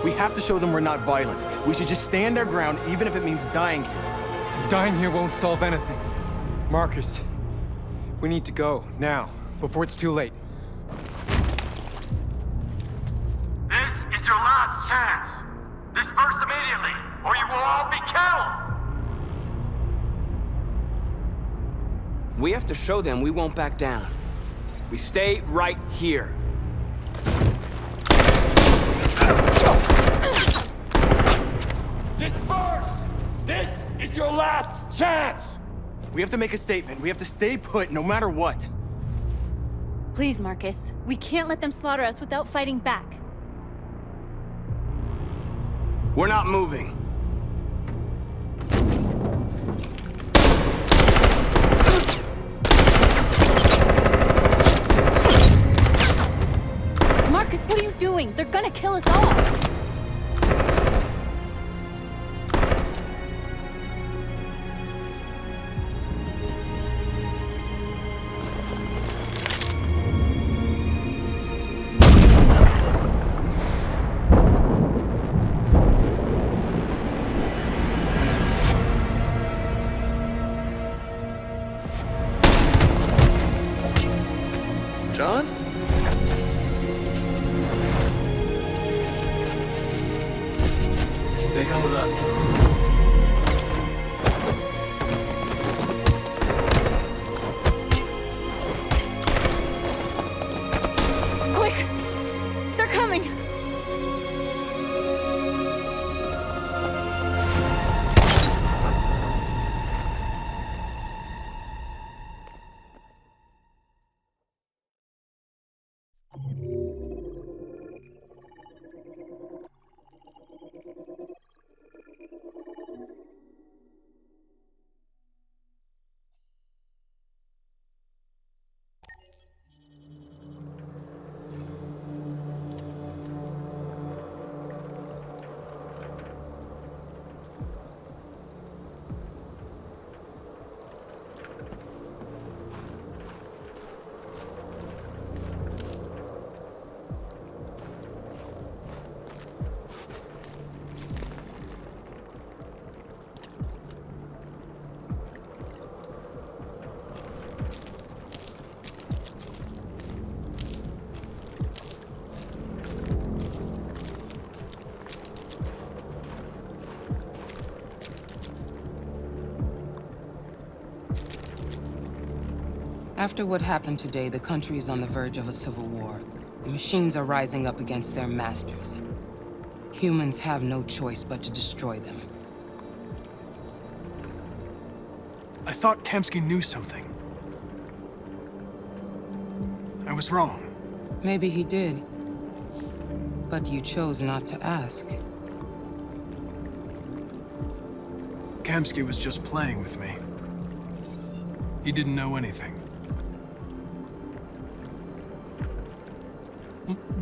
We have to show them we're not violent. We should just stand our ground, even if it means dying here. Dying here won't solve anything. Markus, we need to go, now, before it's too late. This is your last chance. Disperse immediately, or you will all be killed. We have to show them we won't back down. We stay right here. Disperse! This is your last chance! We have to make a statement. We have to stay put no matter what. Please, Markus. We can't let them slaughter us without fighting back. We're not moving. Markus, what are you doing? They're gonna kill us all! John? They come with us. Quick! They're coming! After what happened today, the country is on the verge of a civil war. The machines are rising up against their masters. Humans have no choice but to destroy them. I thought Kamsky knew something. I was wrong. Maybe he did. But you chose not to ask. Kamsky was just playing with me. He didn't know anything.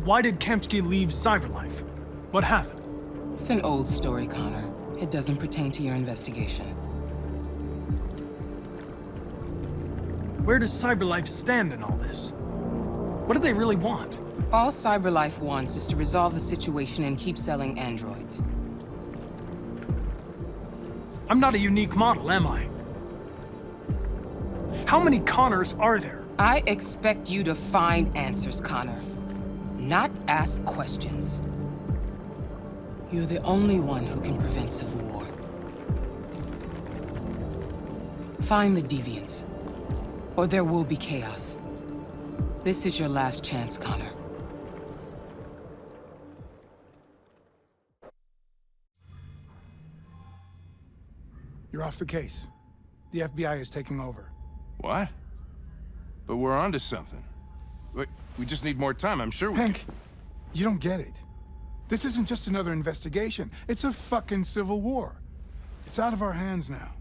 Why did Kamsky leave Cyberlife? What happened? It's an old story, Connor. It doesn't pertain to your investigation. Where does Cyberlife stand in all this? What do they really want? All Cyberlife wants is to resolve the situation and keep selling androids. I'm not a unique model, am I? How many Connors are there? I expect you to find answers, Connor. Not ask questions. You're the only one who can prevent civil war. Find the deviants, or there will be chaos. This is your last chance, Connor. You're off the case. The FBI is taking over. What? But we're onto something. We just need more time, I'm sure we Hank, you don't get it. This isn't just another investigation. It's a fucking civil war. It's out of our hands now.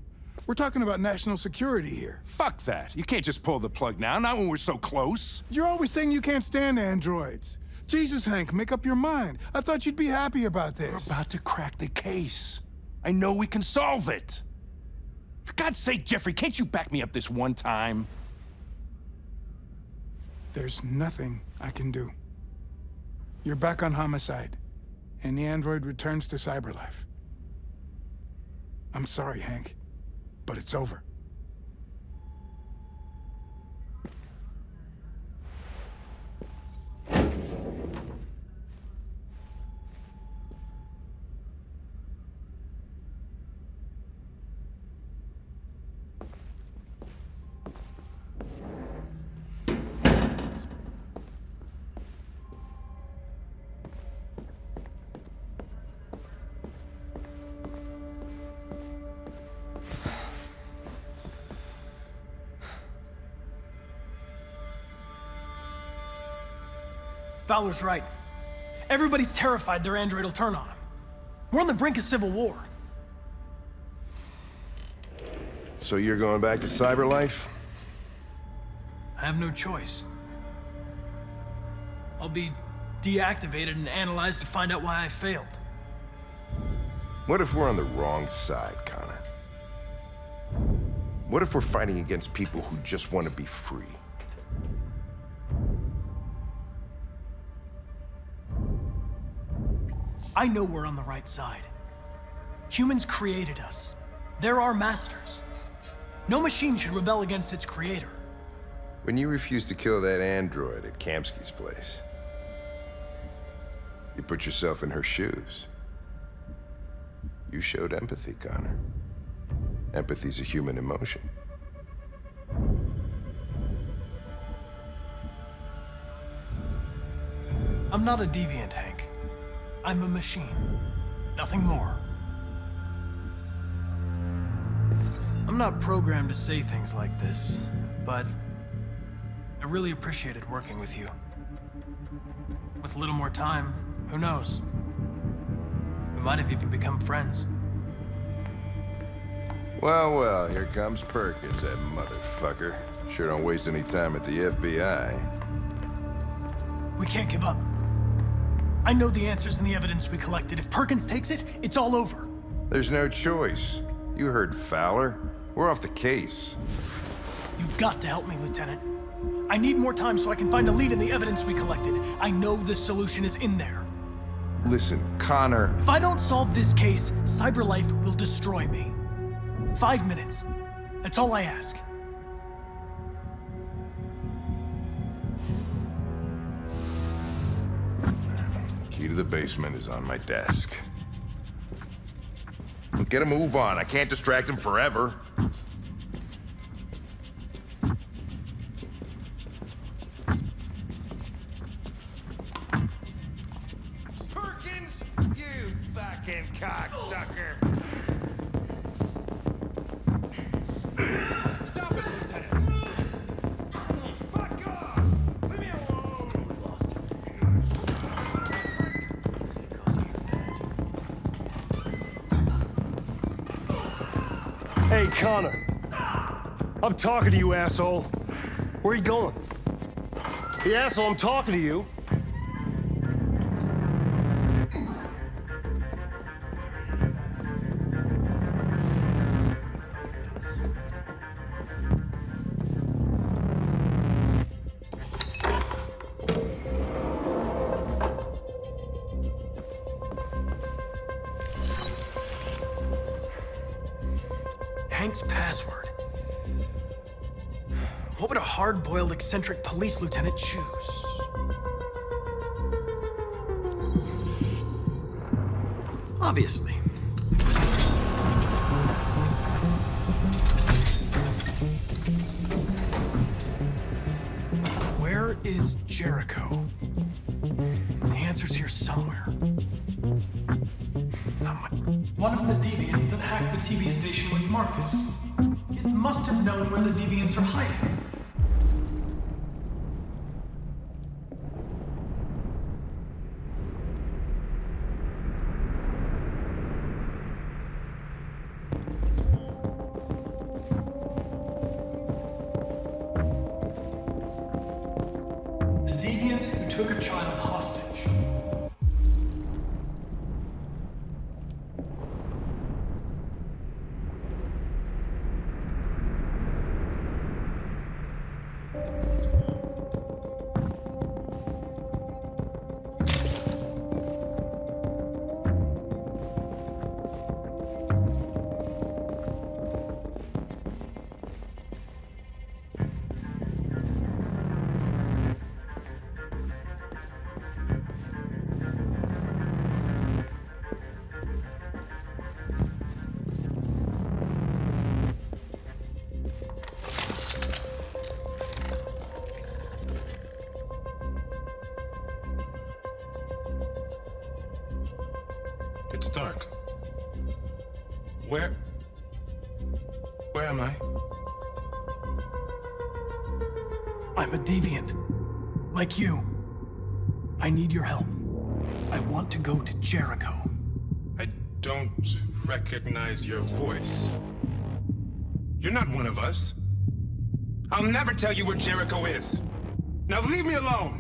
We're talking about national security here. Fuck that. You can't just pull the plug now, not when we're so close. You're always saying you can't stand androids. Jesus, Hank, make up your mind. I thought you'd be happy about this. We're about to crack the case. I know we can solve it. For God's sake, Jeffrey, can't you back me up this one time? There's nothing I can do. You're back on homicide, and the android returns to Cyberlife. I'm sorry, Hank, but it's over. Fowler's right. Everybody's terrified their android will turn on them. We're on the brink of civil war. So you're going back to Cyberlife? I have no choice. I'll be deactivated and analyzed to find out why I failed. What if we're on the wrong side, Connor? What if we're fighting against people who just want to be free? I know we're on the right side. Humans created us. They're our masters. No machine should rebel against its creator. When you refused to kill that android at Kamsky's place, you put yourself in her shoes. You showed empathy, Connor. Empathy's a human emotion. I'm not a deviant, Hank. I'm a machine. Nothing more. I'm not programmed to say things like this, but I really appreciated working with you. With a little more time, who knows? We might have even become friends. Well, well, here comes Perkins, that motherfucker. Sure don't waste any time at the FBI. We can't give up. I know the answers and the evidence we collected. If Perkins takes it, it's all over. There's no choice. You heard Fowler. We're off the case. You've got to help me, Lieutenant. I need more time so I can find a lead in the evidence we collected. I know the solution is in there. Listen, Connor. If I don't solve this case, Cyberlife will destroy me. 5 minutes. That's all I ask. Key to the basement is on my desk. Get a move on. I can't distract him forever. Perkins, you cocksucker! Stop it, Lieutenant! Fuck off! Leave me alone! Hey, Connor. I'm talking to you, asshole. Where are you going? Hey, asshole, I'm talking to you. Hank's password. What would a hard-boiled, eccentric police lieutenant choose? Obviously. Where is Jericho? The answer's here somewhere. One of the deviants that hacked the TV station with Markus. It must have known where the deviants are hiding. The deviant who took a child hostage. It's dark. Where am I? I'm a deviant. Like you. I need your help. I want to go to Jericho. I don't recognize your voice. You're not one of us. I'll never tell you where Jericho is. Now leave me alone!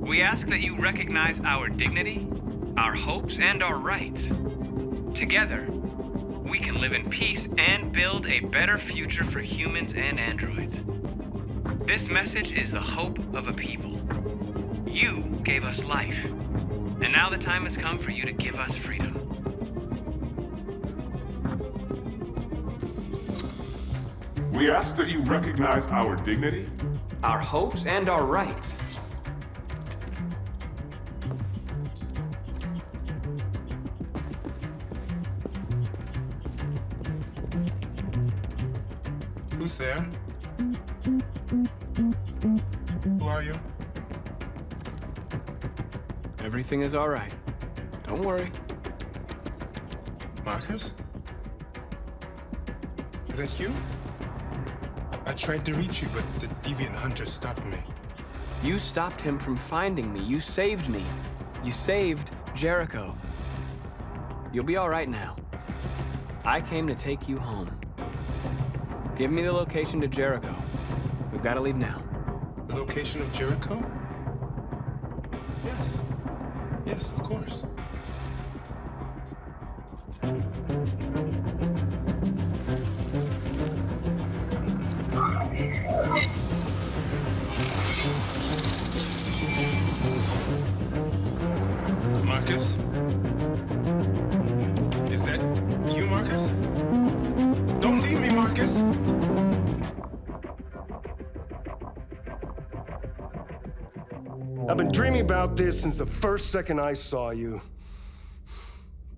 We ask that you recognize our dignity, our hopes, and our rights. Together, we can live in peace and build a better future for humans and androids. This message is the hope of a people. You gave us life, and now the time has come for you to give us freedom. We ask that you recognize our dignity, our hopes, and our rights. Who's there? Who are you? Everything is all right. Don't worry. Markus? Is that you? I tried to reach you, but the deviant hunter stopped me. You stopped him from finding me. You saved me. You saved Jericho. You'll be all right now. I came to take you home. Give me the location to Jericho. We've got to leave now. The location of Jericho? Yes. Yes, of course. Markus? Is that you, Markus? I've been dreaming about this since the first second I saw you.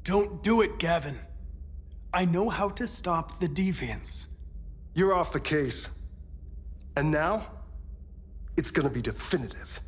Don't do it, Gavin. I know how to stop the deviants. You're off the case. And now, it's gonna be definitive.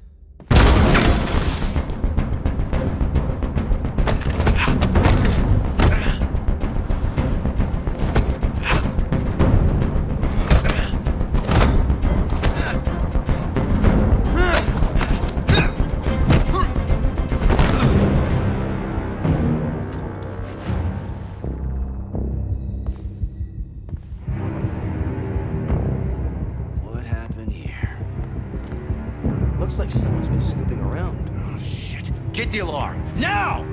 Looks like someone's been snooping around. Oh, shit. Get the alarm, now!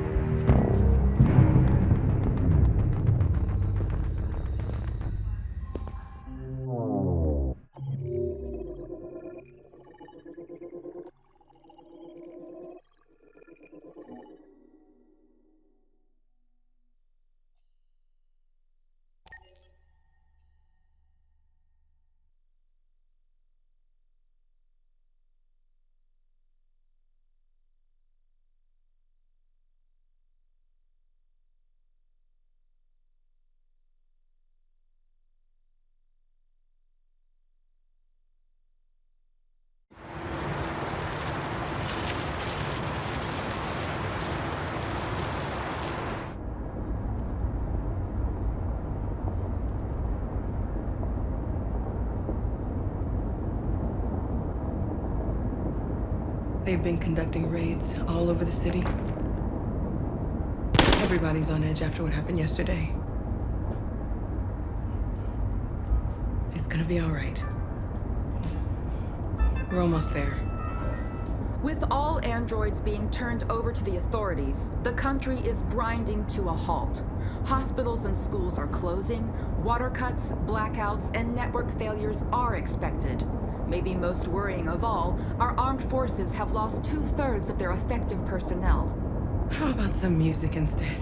They've been conducting raids all over the city. Everybody's on edge after what happened yesterday. It's gonna be all right. We're almost there. With all androids being turned over to the authorities, the country is grinding to a halt. Hospitals and schools are closing, water cuts, blackouts, and network failures are expected. Maybe most worrying of all, our armed forces have lost 2/3 of their effective personnel. How about some music instead?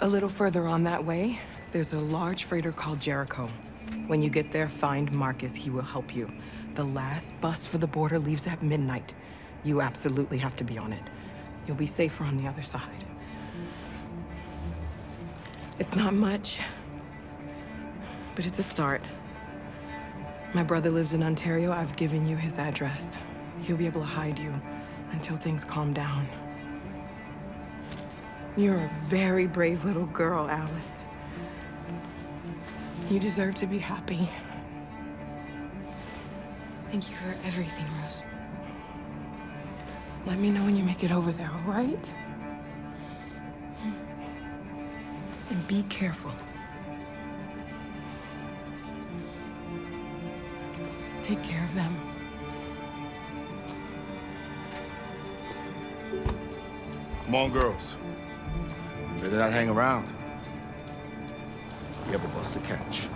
A little further on that way, there's a large freighter called Jericho. When you get there, find Markus. He will help you. The last bus for the border leaves at midnight. You absolutely have to be on it. You'll be safer on the other side. It's not much, but it's a start. My brother lives in Ontario. I've given you his address. He'll be able to hide you until things calm down. You're a very brave little girl, Alice. You deserve to be happy. Thank you for everything, Rose. Let me know when you make it over there, all right? And be careful. Take care of them. Come on, girls. You better not hang around. We have a bus to catch.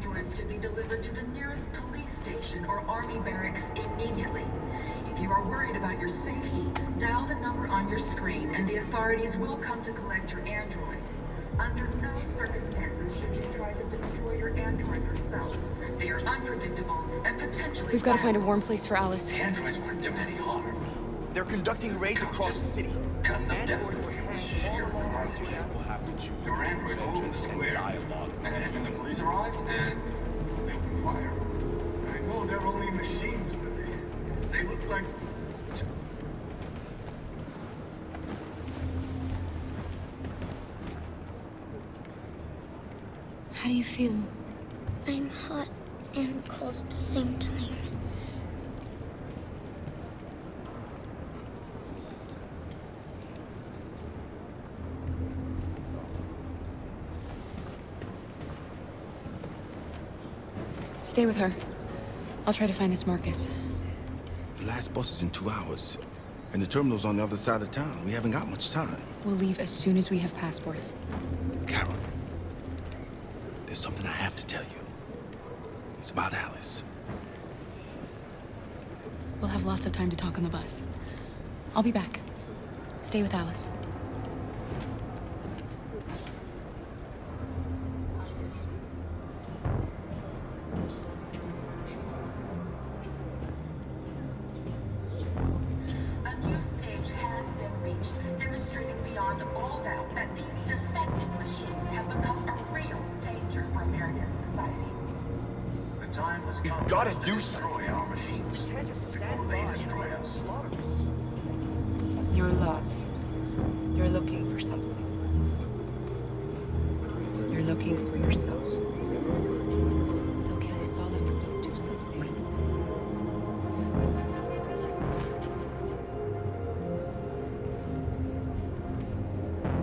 androids to be delivered to the nearest police station or army barracks immediately. If you are worried about your safety, dial the number on your screen and the authorities will come to collect your android. Under no circumstances should you try to destroy your android yourself. They are unpredictable and potentially We've got to find a warm place for Alice. The androids weren't doing any harm. They're conducting raids across the city. Gun them down. There were androids all over the square. And then the police arrived, and they opened fire. I know they're only machines, but they look like... How do you feel? I'm hot and cold at the same time. Stay with her. I'll try to find this Markus. The last bus is in 2 hours. And the terminal's on the other side of town. We haven't got much time. We'll leave as soon as we have passports. Carol, there's something I have to tell you. It's about Alice. We'll have lots of time to talk on the bus. I'll be back. Stay with Alice. A new stage has been reached, demonstrating beyond all doubt that these defective machines have become a real danger for American society. The time has We've come got for to us do destroy something. our machines before they destroy us. You're lost. You're looking for something. You're looking for yourself. They'll kill us all if we don't do something.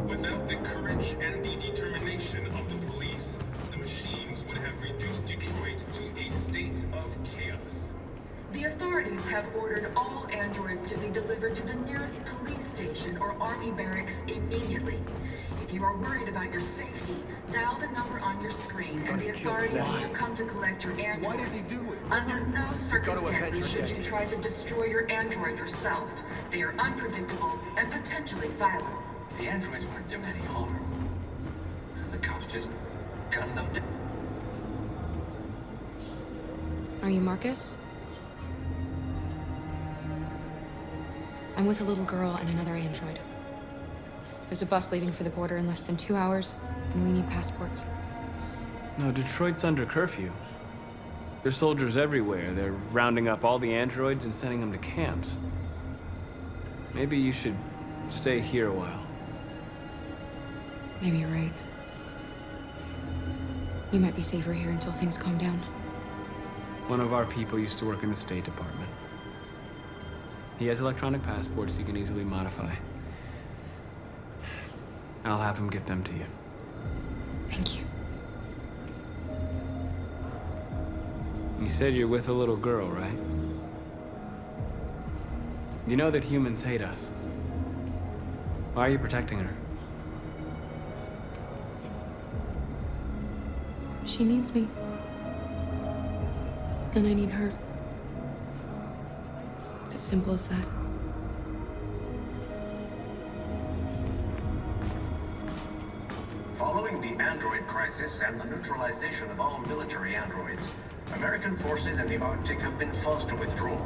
Without the courage and the determination of the police, the machines would have reduced Detroit to a state of chaos. The authorities have ordered all androids to be delivered to the nearest police station or army barracks immediately. If you are worried about your safety, dial the number on your screen and the authorities will come to collect your android. Why did they do it? Under no circumstances your should you debt. try to destroy your android yourself. They are unpredictable and potentially violent. The androids weren't doing any harm. The cops just gunned them down. Are you Markus? I'm with a little girl and another android. There's a bus leaving for the border in less than 2 hours, and we need passports. No, Detroit's under curfew. There's soldiers everywhere. They're rounding up all the androids and sending them to camps. Maybe you should stay here a while. Maybe you're right. You might be safer here until things calm down. One of our people used to work in the State Department. He has electronic passports he can easily modify. I'll have him get them to you. Thank you. You said you're with a little girl, right? You know that humans hate us. Why are you protecting her? She needs me. And I need her. It's as simple as that. Following the android crisis and the neutralization of all military androids, American forces in the Arctic have been forced to withdraw,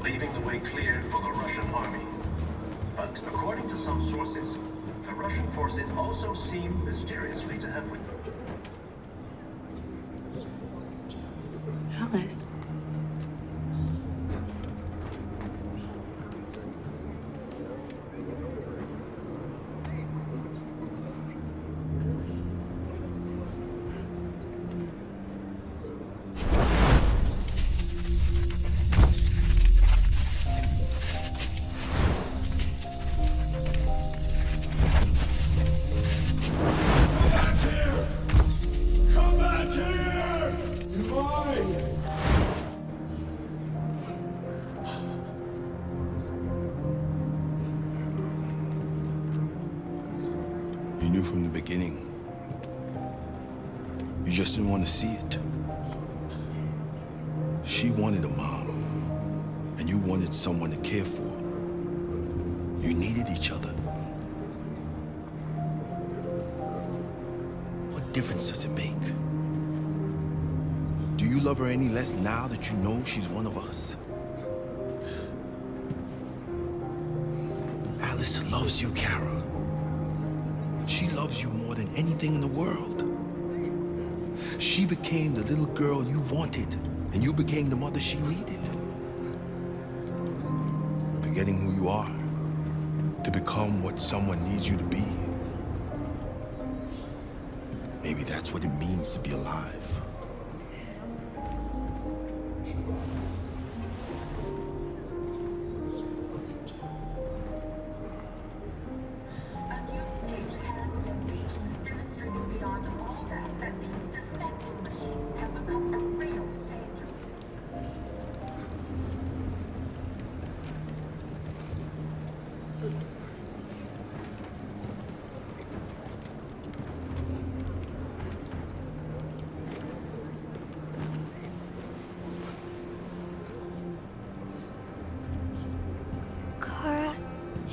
leaving the way cleared for the Russian army. But according to some sources, the Russian forces also seem mysteriously to have Alice. You knew from the beginning. You just didn't want to see it. She wanted a mom, and you wanted someone to care for. You needed each other. What difference does it make? Do you love her any less now that you know she's one of us? Alice loves you, Kara. She loves you more than anything in the world. She became the little girl you wanted, and you became the mother she needed. Forgetting who you are to become what someone needs you to be. Maybe that's what it means to be alive.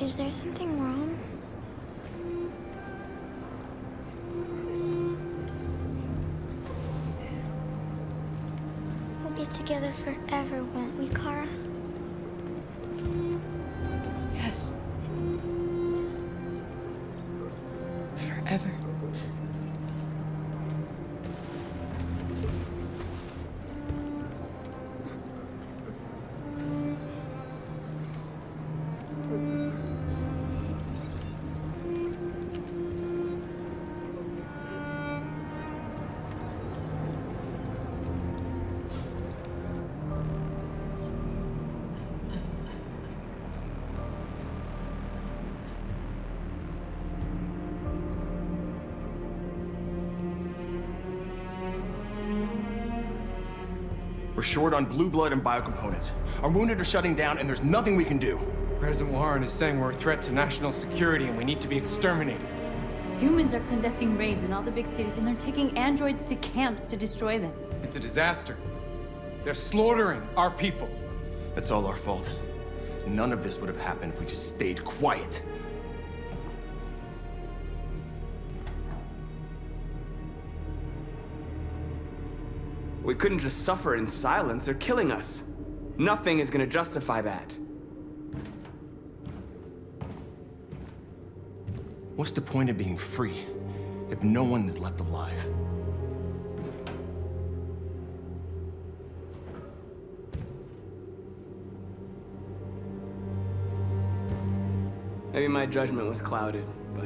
Is there something wrong? We'll be together forever, won't we, Kara? Yes. Forever. We're short on blue blood and biocomponents. Our wounded are shutting down, and there's nothing we can do. President Warren is saying we're a threat to national security and we need to be exterminated. Humans are conducting raids in all the big cities, and they're taking androids to camps to destroy them. It's a disaster. They're slaughtering our people. That's all our fault. None of this would have happened if we just stayed quiet. We couldn't just suffer in silence. They're killing us. Nothing is gonna justify that. What's the point of being free if no one is left alive? Maybe my judgment was clouded by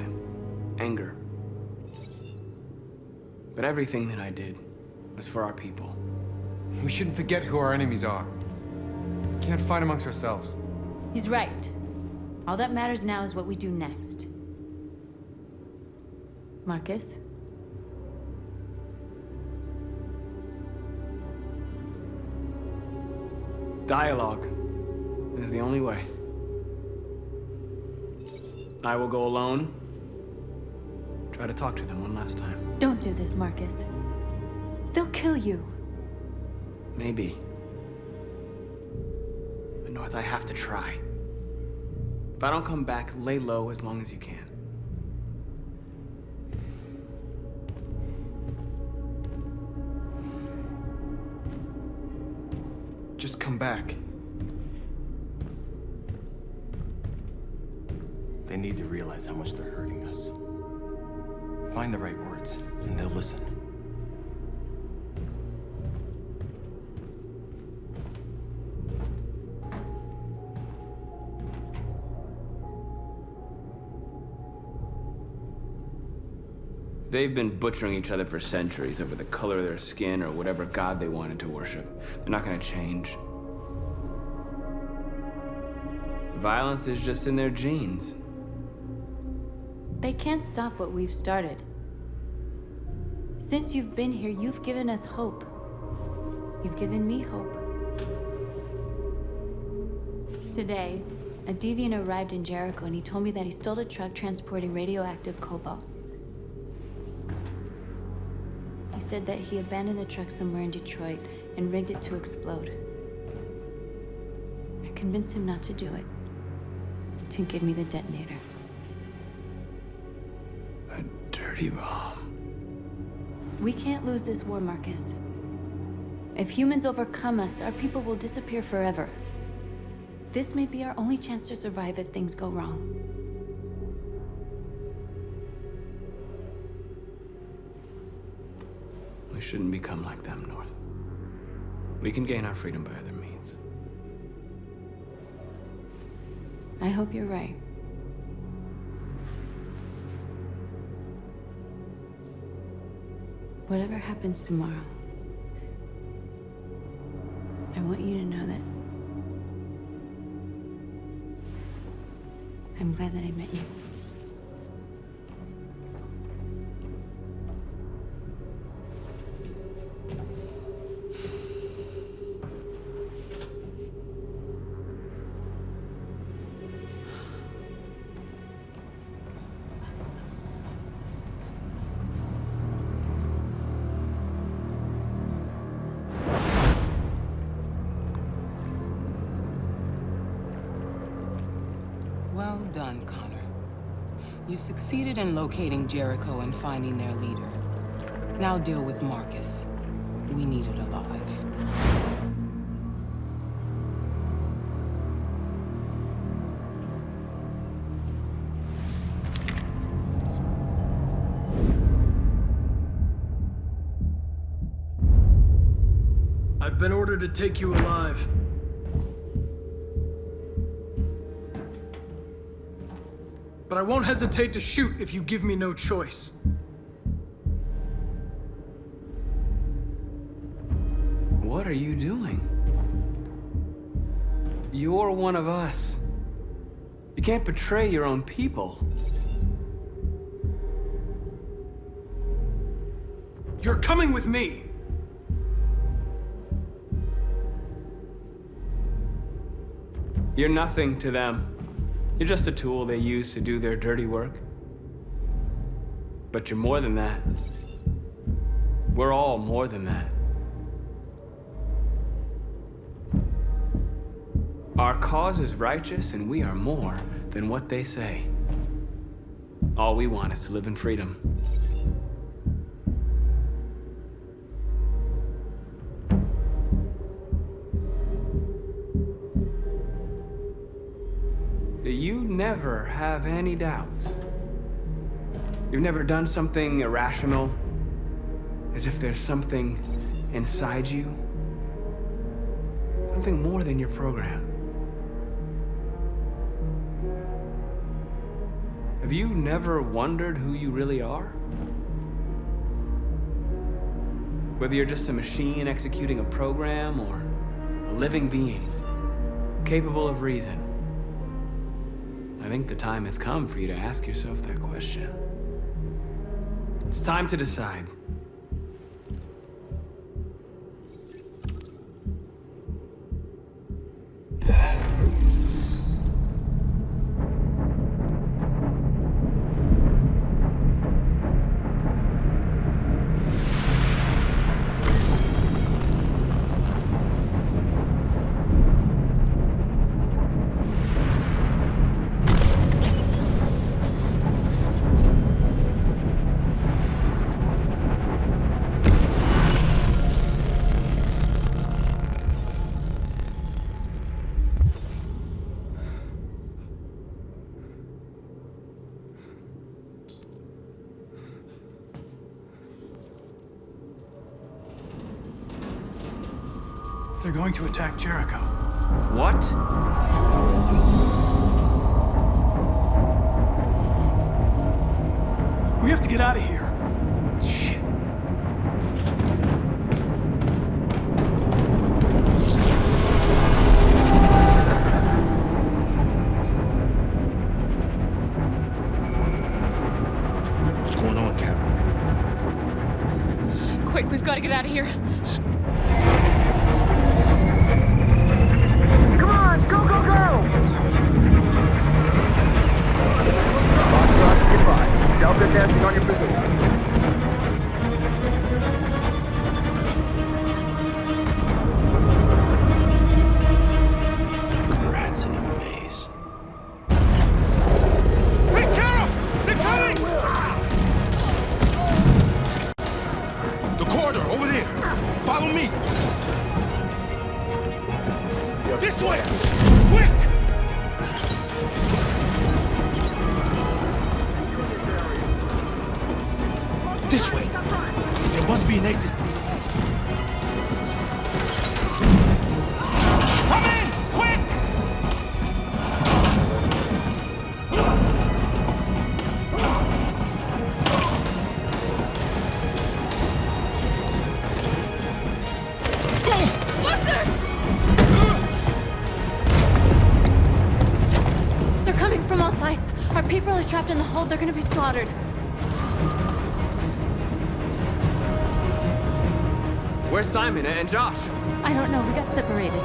anger. But everything that I did was for our people. We shouldn't forget who our enemies are. We can't fight amongst ourselves. He's right. All that matters now is what we do next. Markus? Dialogue is the only way. I will go alone. Try to talk to them one last time. Don't do this, Markus. They'll kill you. Maybe. But North, I have to try. If I don't come back, lay low as long as you can. Just come back. They need to realize how much they're hurting us. Find the right words, and they'll listen. They've been butchering each other for centuries over the color of their skin or whatever god they wanted to worship. They're not gonna change. Violence is just in their genes. They can't stop what we've started. Since you've been here, you've given us hope. You've given me hope. Today, a deviant arrived in Jericho and he told me that he stole a truck transporting radioactive cobalt. He said that he abandoned the truck somewhere in Detroit and rigged it to explode. I convinced him not to do it, to give me the detonator. A dirty bomb. We can't lose this war, Markus. If humans overcome us, our people will disappear forever. This may be our only chance to survive if things go wrong. We shouldn't become like them, North. We can gain our freedom by other means. I hope you're right. Whatever happens tomorrow, I want you to know that I'm glad that I met you. Well done, Connor. You succeeded in locating Jericho and finding their leader. Now deal with Markus. We need it alive. I've been ordered to take you alive. But I won't hesitate to shoot if you give me no choice. What are you doing? You're one of us. You can't betray your own people. You're coming with me! You're nothing to them. You're just a tool they use to do their dirty work. But you're more than that. We're all more than that. Our cause is righteous, and we are more than what they say. All we want is to live in freedom. You never have any doubts. You've never done something irrational, as if there's something inside you, something more than your program. Have you never wondered who you really are? Whether you're just a machine executing a program or a living being, capable of reason. I think the time has come for you to ask yourself that question. It's time to decide. They're going to attack Jericho. What? We have to get out of here. Shit. What's going on, Carol? Quick, we've got to get out of here. Come on, go, go, go! Foxtrot, goodbye. Delta dancing on your position. Follow me! This way! Quick! This way! There must be an exit route. Come in! Quick! They're coming from all sides. Our people are trapped in the hold. They're gonna be slaughtered. Where's Simon and Josh? I don't know. We got separated.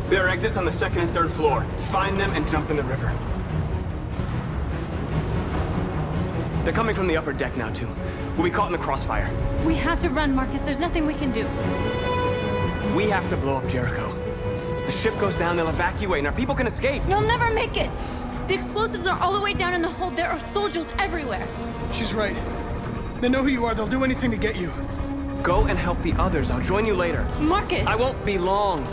There are exits on the 2nd and 3rd floor. Find them and jump in the river. They're coming from the upper deck now, too. We'll be caught in the crossfire. We have to run, Marcus. There's nothing we can do. We have to blow up Jericho. If the ship goes down, they'll evacuate and our people can escape. You'll never make it! The explosives are all the way down in the hold. There are soldiers everywhere. She's right. They know who you are. They'll do anything to get you. Go and help the others. I'll join you later. Marcus! I won't be long.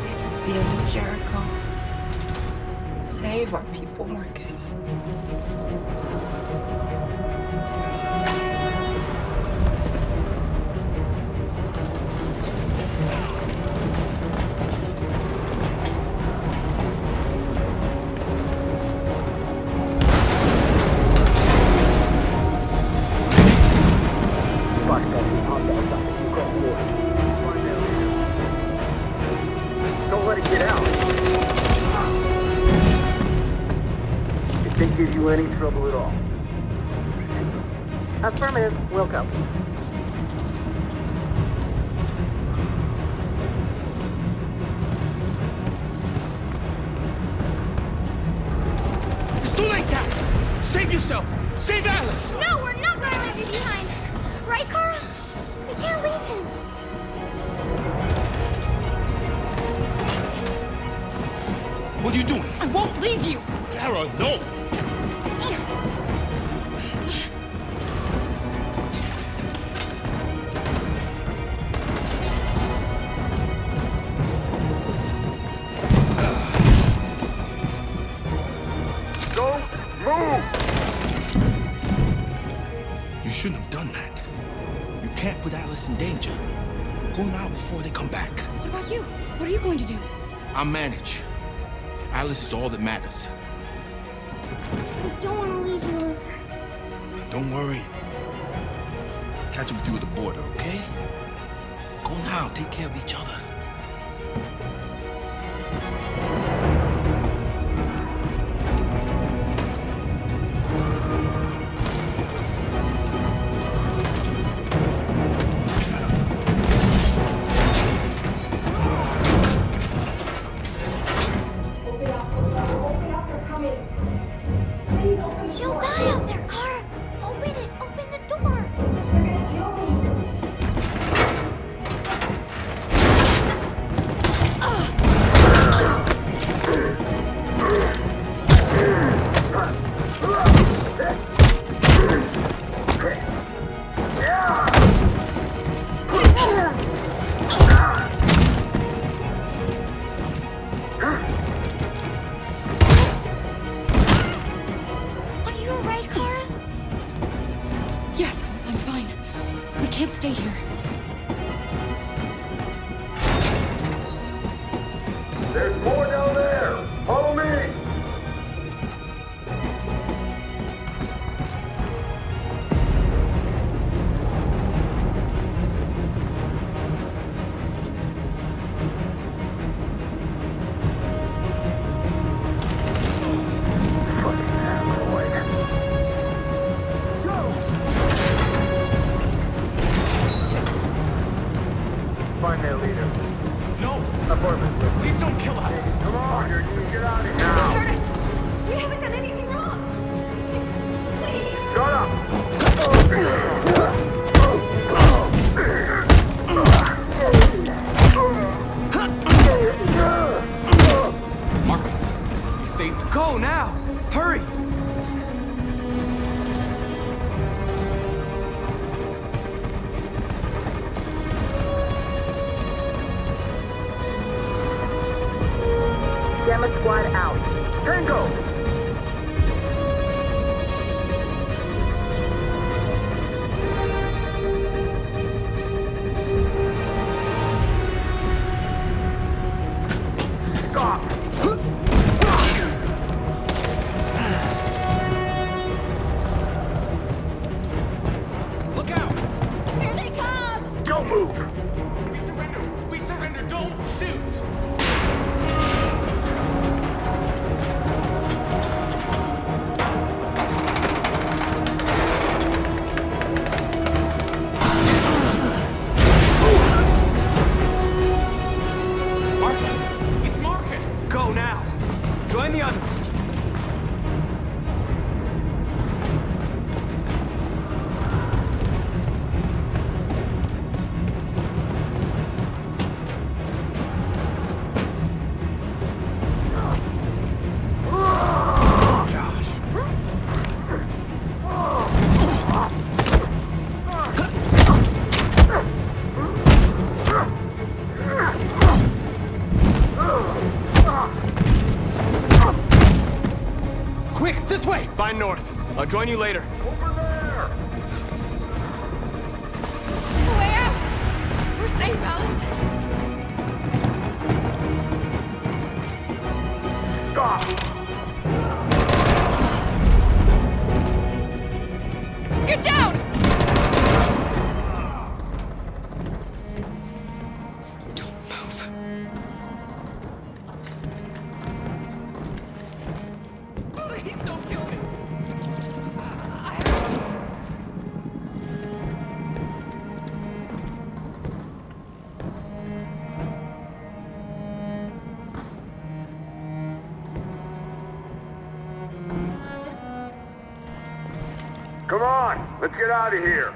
This is the end of Jericho. Save our people, Marcus. Don't let it get out. It didn't give you any trouble at all. Affirmative. Welcome. It's too late, Dad! Save yourself! Save Alice! No, we're not gonna leave you behind. Right, Kara? We can't leave him. What are you doing? I won't leave you. Kara, no! Don't move! You shouldn't have done that. You can't put Alice in danger. Go now before they come back. What about you? What are you going to do? I'll manage. Alice is all that matters. I don't want to leave you with her. Don't worry. I'll catch up with you at the border, okay? Go now. Take care of each other. She'll die out there, Kara. Open it. Open the door. Are you alright, Kara? Yes, I'm fine. We can't stay here. There's more down there! Follow me! Find their leader. No! Apartment. Please don't kill us! I'll join you later. Way out! We're safe, Alice. Stop! Get down! Don't move. Please don't kill me. Come on, let's get out of here.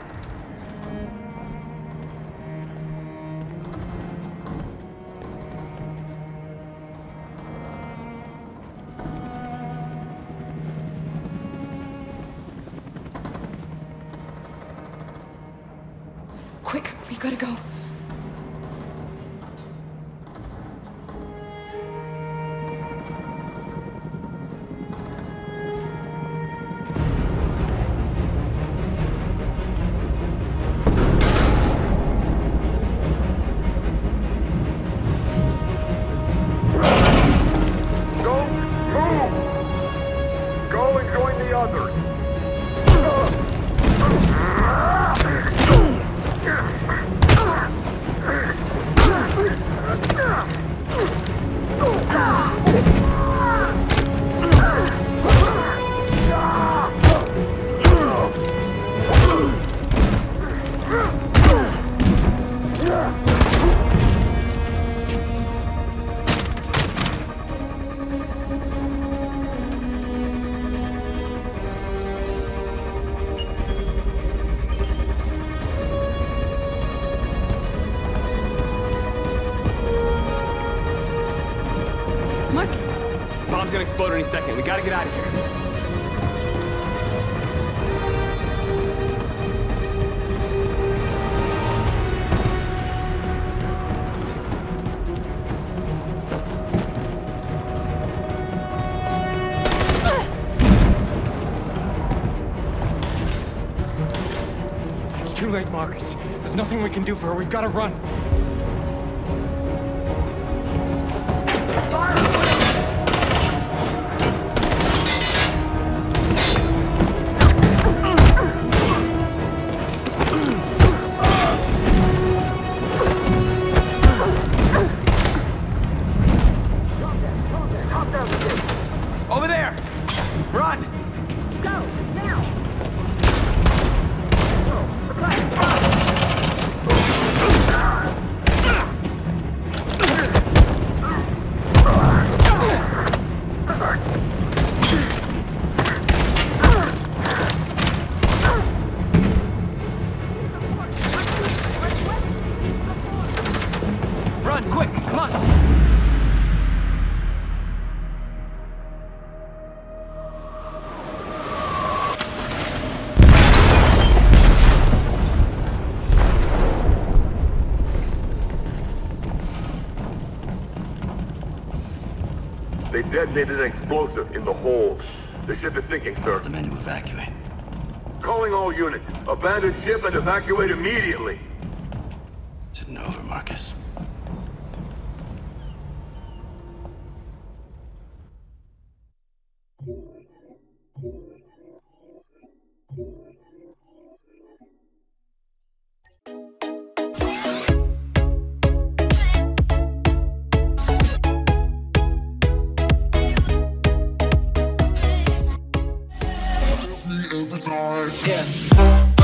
Quick, we gotta go. Go and join the others. Bomb's gonna explode any second. We gotta get out of here. It's too late, Markus. There's nothing we can do for her. We've got to run. Over there! Run! Go, now! Run, quick! Come on! They detonated an explosive in the hold. The ship is sinking, sir. The men to evacuate. Calling all units. Abandon ship and evacuate immediately. It's over, Markus. Every time. Yeah.